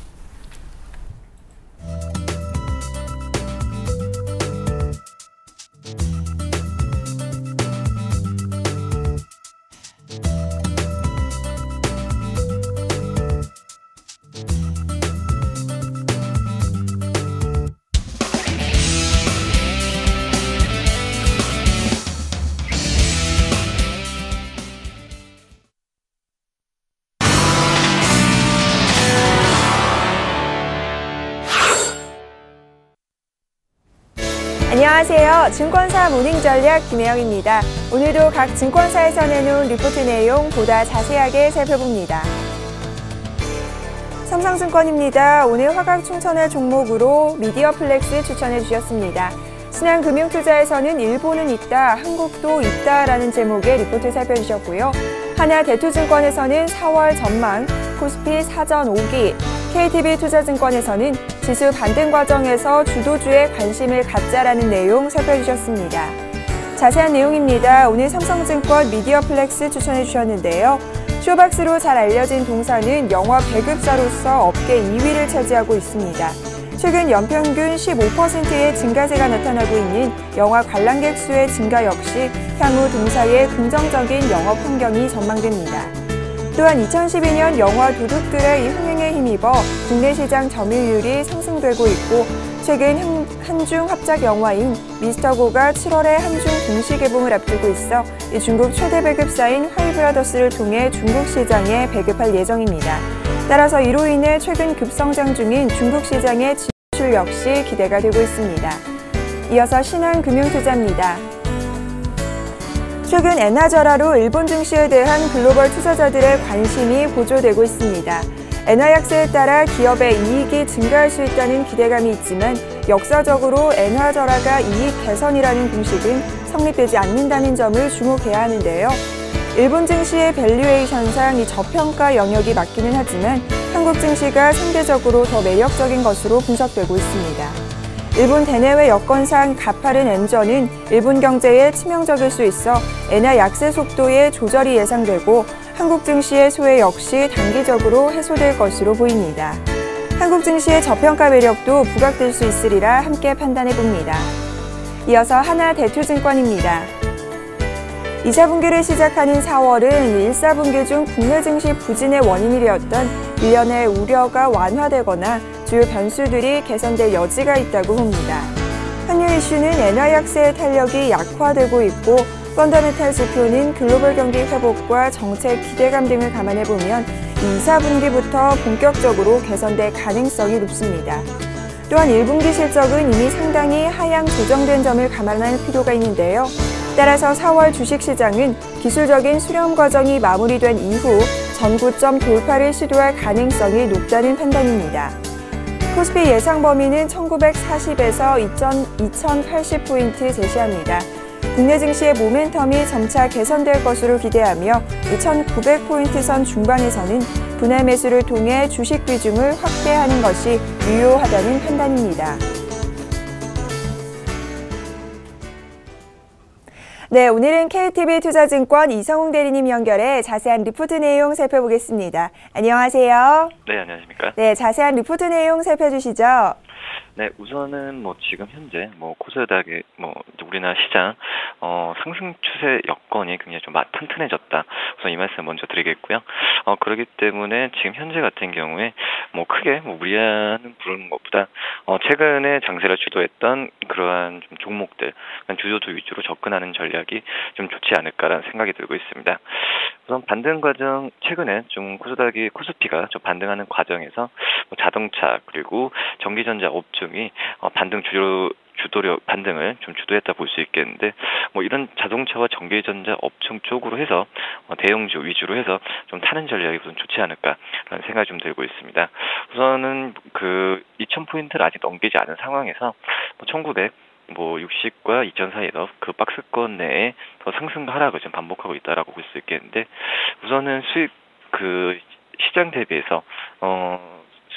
안녕하세요. 증권사 모닝전략 김혜영입니다. 오늘도 각 증권사에서 내놓은 리포트 내용 보다 자세하게 살펴봅니다. 삼성증권입니다. 오늘 화각 충천할 종목으로 미디어플렉스 추천해 주셨습니다. 신한금융투자에서는 일본은 있다, 한국도 있다라는 제목의 리포트 살펴주셨고요. 하나대투증권에서는 4월 전망, 코스피 사전 5기, KTB투자증권에서는 지수 반등 과정에서 주도주에 관심을 갖자라는 내용 살펴주셨습니다. 자세한 내용입니다. 오늘 삼성증권 미디어플렉스 추천해 주셨는데요. 쇼박스로 잘 알려진 동사는 영화 배급사로서 업계 2위를 차지하고 있습니다. 최근 연평균 15%의 증가세가 나타나고 있는 영화 관람객 수의 증가 역시 향후 동사의 긍정적인 영업 환경이 전망됩니다. 또한 2012년 영화 도둑들의 흥행에 힘입어 국내 시장 점유율이 상승되고 있고 최근 한중 합작 영화인 미스터고가 7월에 한중 동시 개봉을 앞두고 있어 중국 최대 배급사인 화이브라더스를 통해 중국 시장에 배급할 예정입니다. 따라서 이로 인해 최근 급성장 중인 중국 시장의 진출 역시 기대가 되고 있습니다. 이어서 신한금융투자입니다. 최근 엔화절하로 일본 증시에 대한 글로벌 투자자들의 관심이 고조되고 있습니다. 엔화 약세에 따라 기업의 이익이 증가할 수 있다는 기대감이 있지만 역사적으로 엔화절하가 이익 개선이라는 공식은 성립되지 않는다는 점을 주목해야 하는데요. 일본 증시의 밸류에이션상 이 저평가 영역이 맞기는 하지만 한국 증시가 상대적으로 더 매력적인 것으로 분석되고 있습니다. 일본 대내외 여건상 가파른 엔저는 일본 경제에 치명적일 수 있어 엔화 약세 속도의 조절이 예상되고 한국 증시의 소외 역시 단기적으로 해소될 것으로 보입니다. 한국 증시의 저평가 매력도 부각될 수 있으리라 함께 판단해 봅니다. 이어서 하나대투증권입니다. 2차 분기를 시작하는 4월은 1, 4분기 중 국내 증시 부진의 원인이 되었던 일련의 우려가 완화되거나 주요 변수들이 개선될 여지가 있다고 봅니다. 환율 이슈는 엔화 약세의 탄력이 약화되고 있고 펀더멘탈 지표는 글로벌 경기 회복과 정책 기대감 등을 감안해보면 2, 4분기부터 본격적으로 개선될 가능성이 높습니다. 또한 1분기 실적은 이미 상당히 하향 조정된 점을 감안할 필요가 있는데요. 따라서 4월 주식시장은 기술적인 수렴 과정이 마무리된 이후 전고점 돌파를 시도할 가능성이 높다는 판단입니다. 코스피 예상 범위는 1940에서 2080포인트 제시합니다. 국내 증시의 모멘텀이 점차 개선될 것으로 기대하며 2900포인트 선 중반에서는 분할 매수를 통해 주식 비중을 확대하는 것이 유효하다는 판단입니다. 네, 오늘은 KTB 투자증권 이성웅 대리님 연결해 자세한 리포트 내용 살펴보겠습니다. 안녕하세요. 네, 안녕하십니까? 네, 자세한 리포트 내용 살펴주시죠. 네, 우선은 지금 현재 코스닥의 우리나라 시장 상승 추세 여건이 굉장히 좀 튼튼해졌다. 우선 이 말씀 먼저 드리겠고요. 그렇기 때문에 지금 현재 같은 경우에 크게 무리하는 부르는 것보다 최근에 장세를 주도했던 그러한 좀 종목들, 주도주 위주로 접근하는 전략이 좀 좋지 않을까라는 생각이 들고 있습니다. 우선 반등 과정, 최근에 좀 코스피가 좀 반등하는 과정에서 자동차 그리고 전기전자 업종이 반등 반등을 좀 주도했다 볼 수 있겠는데, 이런 자동차와 전기전자 업종 쪽으로 해서 대형주 위주로 해서 좀 타는 전략이 우선 좋지 않을까라는 생각이 좀 들고 있습니다. 우선은 2000포인트를 아직 넘기지 않은 상황에서 1960과 2000 사이에서 그 박스권 내에 더 상승과 하락을 좀 반복하고 있다라고 볼 수 있겠는데, 우선은 시장 대비해서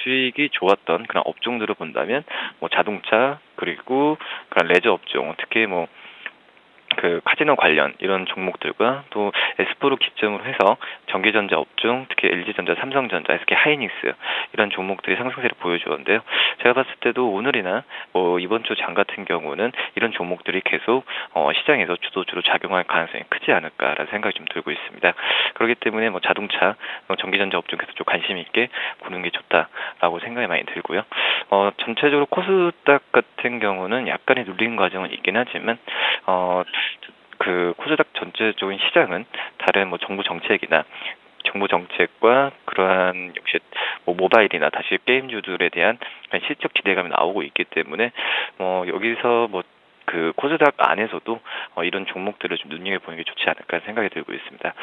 수익이 좋았던 그런 업종들을 본다면 자동차 그리고 그런 레저 업종, 특히 카지노 관련 이런 종목들과 또 S4를 기점으로 해서 전기전자 업종, 특히 LG전자, 삼성전자, SK 하이닉스 이런 종목들이 상승세를 보여주었는데요. 제가 봤을 때도 오늘이나 이번 주 장 같은 경우는 이런 종목들이 계속 시장에서 주도주로 작용할 가능성이 크지 않을까라는 생각이 좀 들고 있습니다. 그렇기 때문에 자동차, 전기전자 업종에서 좀 관심 있게 보는 게 좋다라고 생각이 많이 들고요. 전체적으로 코스닥 같은 경우는 약간의 눌림 과정은 있긴 하지만 코스닥 전체적인 시장은 다른 정부 정책과 그러한 역시 모바일이나 다시 게임주들에 대한 실적 기대감이 나오고 있기 때문에 여기서 코스닥 안에서도 이런 종목들을 좀 눈여겨보는 게 좋지 않을까 생각이 들고 있습니다.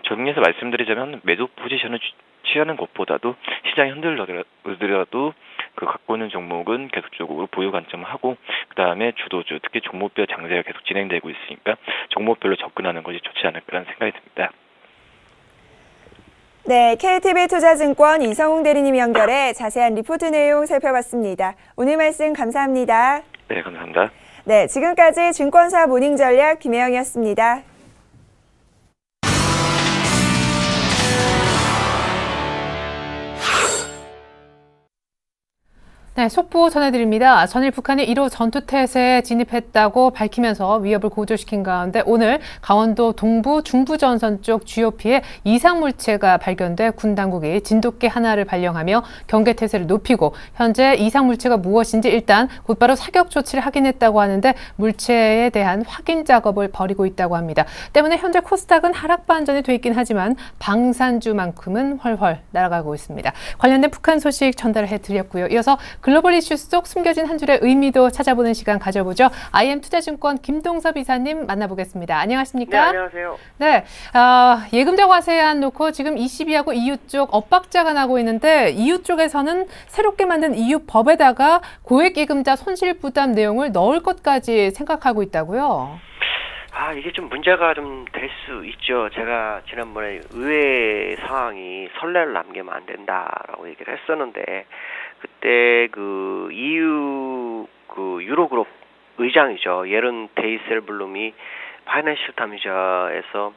정리해서 말씀드리자면 매도 포지션을 취하는 것보다도 시장이 흔들더라도 갖고 있는 종목은 계속적으로 보유 관점을 하고, 그 다음에 주도주, 특히 종목별 장세가 계속 진행되고 있으니까 종목별로 접근하는 것이 좋지 않을까라는 생각이 듭니다. 네, KTB 투자증권 이성웅 대리님 연결해 자세한 리포트 내용 살펴봤습니다. 오늘 말씀 감사합니다. 네, 감사합니다. 네, 지금까지 증권사 모닝전략 김혜영이었습니다. 네, 속보 전해드립니다. 전일 북한이 1호 전투태세에 진입했다고 밝히면서 위협을 고조시킨 가운데 오늘 강원도 동부 중부전선 쪽 GOP에 이상물체가 발견돼 군 당국이 진돗개 하나를 발령하며 경계태세를 높이고 현재 이상물체가 무엇인지 일단 곧바로 사격 조치를 하긴 했다고 하는데 물체에 대한 확인 작업을 벌이고 있다고 합니다. 때문에 현재 코스닥은 하락 반전이 돼 있긴 하지만 방산주만큼은 훨훨 날아가고 있습니다. 관련된 북한 소식 전달을 해드렸고요. 이어서 글로벌 이슈 속 숨겨진 한 줄의 의미도 찾아보는 시간 가져보죠. IM투자증권 김동섭 이사님 만나보겠습니다. 안녕하십니까? 네, 안녕하세요. 네, 예금자 과세안 놓고 지금 ECB하고 EU 쪽 엇박자가 나고 있는데 EU 쪽에서는 새롭게 만든 EU 법에다가 고액 예금자 손실 부담 내용을 넣을 것까지 생각하고 있다고요? 이게 좀 문제가 좀 될 수 있죠. 제가 지난번에 의회 상황이 선례를 남기면 안 된다라고 얘기를 했었는데, 그때 그 EU 그 유로그룹 의장이죠. 예른 데이셀블룸이 파이낸셜 타임즈에서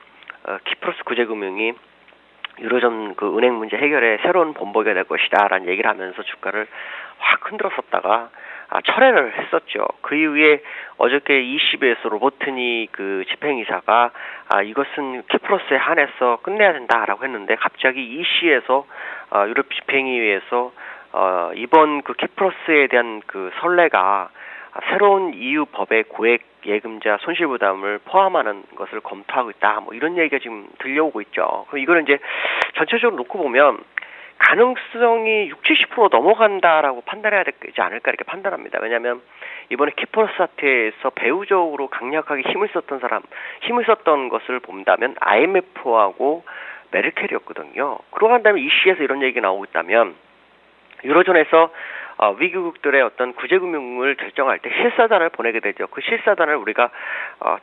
키프로스 구제금융이 유로존 그 은행 문제 해결에 새로운 본보기가 될 것이다라는 얘기를 하면서 주가를 확 흔들었었다가 철회를 했었죠. 그 이후에 어저께 ECB에서 로버트니 그 집행이사가 이것은 키프로스에 한해서 끝내야 된다라고 했는데, 갑자기 EC에서 유럽 집행위에서 이번 그 키프로스에 대한 그 선례가 새로운 EU 법의 고액 예금자 손실 부담을 포함하는 것을 검토하고 있다. 뭐 이런 얘기가 지금 들려오고 있죠. 그럼 이거는 이제 전체적으로 놓고 보면 가능성이 60-70% 넘어간다라고 판단해야 되지 않을까 이렇게 판단합니다. 왜냐하면 이번에 키프로스 사태에서 배후적으로 강력하게 힘을 썼던 것을 본다면 IMF하고 메르켈이었거든요. 그러고 난 다음에 EC에서 이런 얘기가 나오고 있다면 유로존에서 위기국들의 어떤 구제금융을 결정할 때 실사단을 보내게 되죠. 그 실사단을 우리가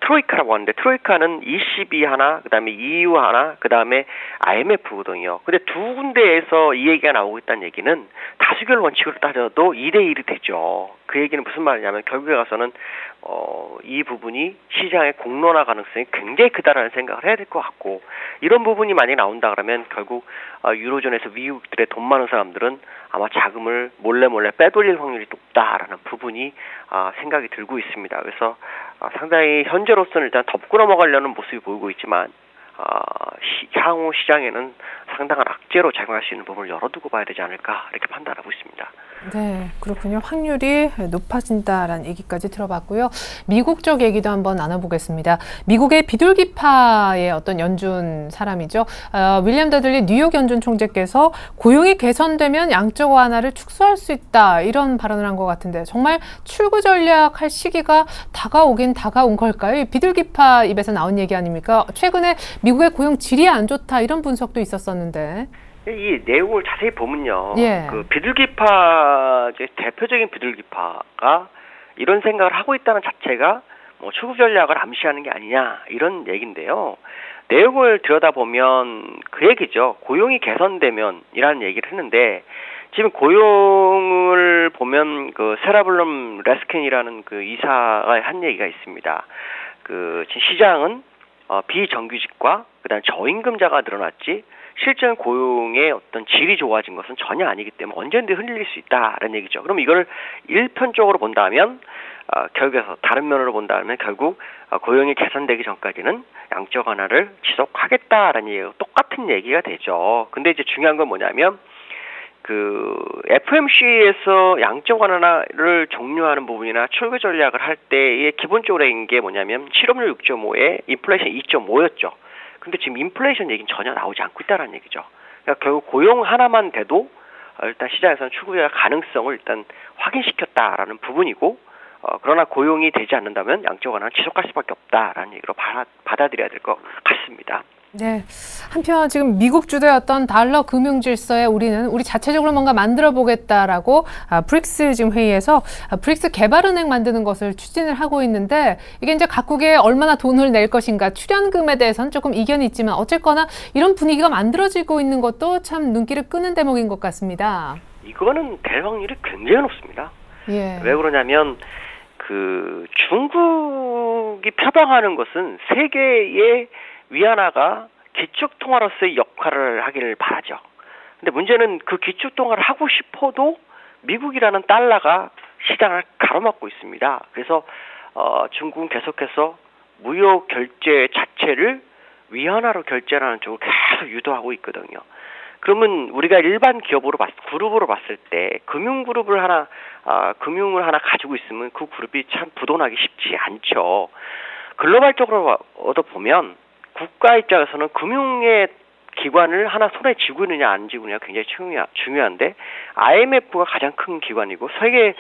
트로이카라고 하는데, 트로이카는 ECB 하나, 그 다음에 EU 하나, 그 다음에 IMF거든요. 근데 두 군데에서 이 얘기가 나오고 있다는 얘기는 다수결 원칙으로 따져도 2대1이 되죠. 그 얘기는 무슨 말이냐면 결국에 가서는 이 부분이 시장의 공론화 가능성이 굉장히 크다라는 생각을 해야 될 것 같고, 이런 부분이 많이 나온다 그러면 결국 유로존에서 미국들의 돈 많은 사람들은 아마 자금을 몰래 빼돌릴 확률이 높다라는 부분이 생각이 들고 있습니다. 그래서 상당히 현재로서는 일단 덮고 넘어가려는 모습이 보이고 있지만 향후 시장에는 상당한 악재로 작용할 수 있는 부분을 열어두고 봐야 되지 않을까 이렇게 판단하고 있습니다. 네, 그렇군요. 확률이 높아진다라는 얘기까지 들어봤고요. 미국 쪽 얘기도 한번 나눠보겠습니다. 미국의 비둘기파의 어떤 연준 사람이죠. 윌리엄 더들리 뉴욕 연준 총재께서 고용이 개선되면 양적 완화를 축소할 수 있다, 이런 발언을 한 것 같은데, 정말 출구 전략할 시기가 다가오긴 다가온 걸까요? 비둘기파 입에서 나온 얘기 아닙니까? 최근에 미국의 고용 질이 안 좋다, 이런 분석도 있었었는데. 이 내용을 자세히 보면요. 예. 그 비둘기파, 대표적인 비둘기파가 이런 생각을 하고 있다는 자체가 뭐 출구 전략을 암시하는 게 아니냐, 이런 얘기인데요. 내용을 들여다보면 그 얘기죠. 고용이 개선되면 이라는 얘기를 했는데, 지금 고용을 보면 그 세라블럼 레스킨이라는 그 이사가 한 얘기가 있습니다. 그 시장은 비정규직과 그다음 저임금자가 늘어났지 실제 고용의 어떤 질이 좋아진 것은 전혀 아니기 때문에 언제든지 흔들릴 수 있다라는 얘기죠. 그럼 이걸 일편적으로 본다면 결국에서 다른 면으로 본다면 결국 고용이 개선되기 전까지는 양적 완화를 지속하겠다라는 얘기가 똑같은 얘기가 되죠. 근데 이제 중요한 건 뭐냐면 그 FOMC에서 양적 완화를 종료하는 부분이나 출구 전략을 할 때의 기본적으로 인 게 뭐냐면 실업률 6.5에 인플레이션 2.5였죠. 근데 지금 인플레이션 얘기는 전혀 나오지 않고 있다는 얘기죠. 그러니까 결국 고용 하나만 돼도 일단 시장에서는 출구 전략 가능성을 일단 확인시켰다라는 부분이고, 그러나 고용이 되지 않는다면 양적 완화는 지속할 수밖에 없다라는 얘기로 받아들여야 될 것 같습니다. 네. 한편 지금 미국 주도의 어떤 달러 금융 질서에 우리 자체적으로 뭔가 만들어 보겠다라고 브릭스 지금 회의에서 브릭스 개발은행 만드는 것을 추진을 하고 있는데, 이게 이제 각국에 얼마나 돈을 낼 것인가, 출연금에 대해서는 조금 이견이 있지만 어쨌거나 이런 분위기가 만들어지고 있는 것도 참 눈길을 끄는 대목인 것 같습니다. 이거는 될 확률이 굉장히 높습니다. 예. 왜 그러냐면 그 중국이 표방하는 것은 세계의 위안화가 기축통화로서의 역할을 하기를 바라죠. 근데 문제는 그 기축통화를 하고 싶어도 미국이라는 달러가 시장을 가로막고 있습니다. 그래서 중국은 계속해서 무역 결제 자체를 위안화로 결제하는 쪽으로 계속 유도하고 있거든요. 그러면 우리가 일반 그룹으로 봤을 때 금융을 하나 가지고 있으면 그 그룹이 참 부도나기 쉽지 않죠. 글로벌적으로 보면 국가 입장에서는 금융의 기관을 하나 손에 쥐고 있느냐 안 쥐고 있느냐 굉장히 중요한데 IMF가 가장 큰 기관이고 세계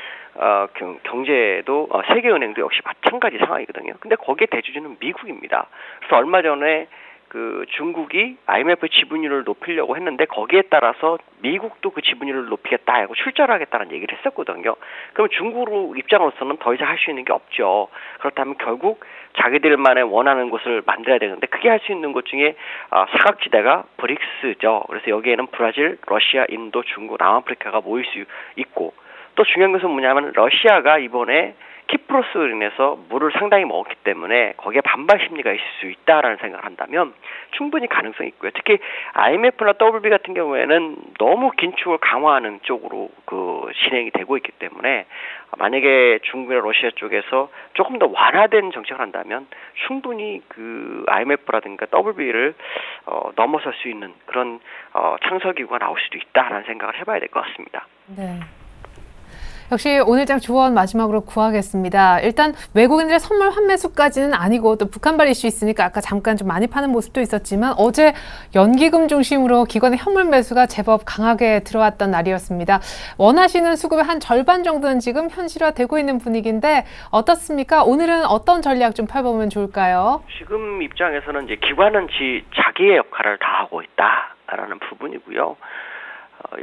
경제도 세계은행도 역시 마찬가지 상황이거든요. 근데 거기에 대주주는 미국입니다. 그래서 얼마 전에 그 중국이 IMF 지분율을 높이려고 했는데 거기에 따라서 미국도 그 지분율을 높이겠다 하고 출자를 하겠다는 얘기를 했었거든요. 그럼 중국 입장으로서는 더 이상 할 수 있는 게 없죠. 그렇다면 결국 자기들만의 원하는 곳을 만들어야 되는데 그게 할 수 있는 곳 중에 사각지대가 브릭스죠. 그래서 여기에는 브라질, 러시아, 인도, 중국, 남아프리카가 모일 수 있고 또 중요한 것은 뭐냐면 러시아가 이번에 키프로스로 인해서 물을 상당히 먹었기 때문에 거기에 반발 심리가 있을 수 있다라는 생각을 한다면 충분히 가능성이 있고요. 특히 IMF나 WB 같은 경우에는 너무 긴축을 강화하는 쪽으로 진행이 되고 있기 때문에 만약에 중국이나 러시아 쪽에서 조금 더 완화된 정책을 한다면 충분히 그 IMF라든가 WB를 넘어설 수 있는 그런 창설기구가 나올 수도 있다라는 생각을 해봐야 될 것 같습니다. 네. 역시 오늘장 조언 마지막으로 구하겠습니다. 일단 외국인들의 선물 환매수까지는 아니고 또 북한발 이슈 있으니까 아까 잠깐 좀 많이 파는 모습도 있었지만 어제 연기금 중심으로 기관의 현물 매수가 제법 강하게 들어왔던 날이었습니다. 원하시는 수급의 한 절반 정도는 지금 현실화되고 있는 분위기인데 어떻습니까? 오늘은 어떤 전략 좀 펴보면 좋을까요? 지금 입장에서는 이제 기관은 자기의 역할을 다하고 있다라는 부분이고요.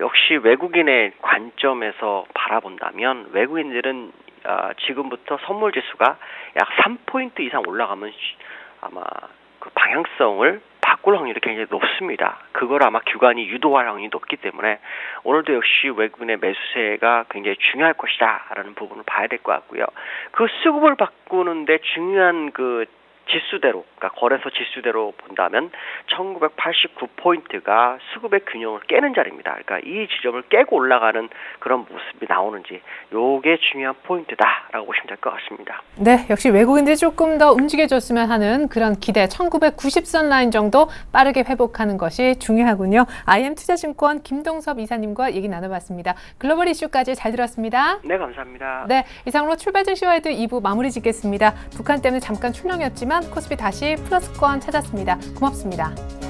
역시 외국인의 관점에서 바라본다면 외국인들은 지금부터 선물 지수가 약 3포인트 이상 올라가면 아마 그 방향성을 바꿀 확률이 굉장히 높습니다. 그걸 아마 기관이 유도할 확률이 높기 때문에 오늘도 역시 외국인의 매수세가 굉장히 중요할 것이다라는 부분을 봐야 될 것 같고요. 그 수급을 바꾸는데 중요한 그 지수대로, 그러니까 거래소 지수대로 본다면 1989포인트가 수급의 균형을 깨는 자리입니다. 그러니까 이 지점을 깨고 올라가는 그런 모습이 나오는지 요게 중요한 포인트다라고 보시면 될 것 같습니다. 네, 역시 외국인들이 조금 더 움직여줬으면 하는 그런 기대 1990선 라인 정도 빠르게 회복하는 것이 중요하군요. IM투자증권 김동섭 이사님과 얘기 나눠봤습니다. 글로벌 이슈까지 잘 들었습니다. 네, 감사합니다. 네, 이상으로 출발 증시 와이드 2부 마무리 짓겠습니다. 북한 때문에 잠깐 출렁였지만 코스피 다시 플러스권 찾았습니다. 고맙습니다.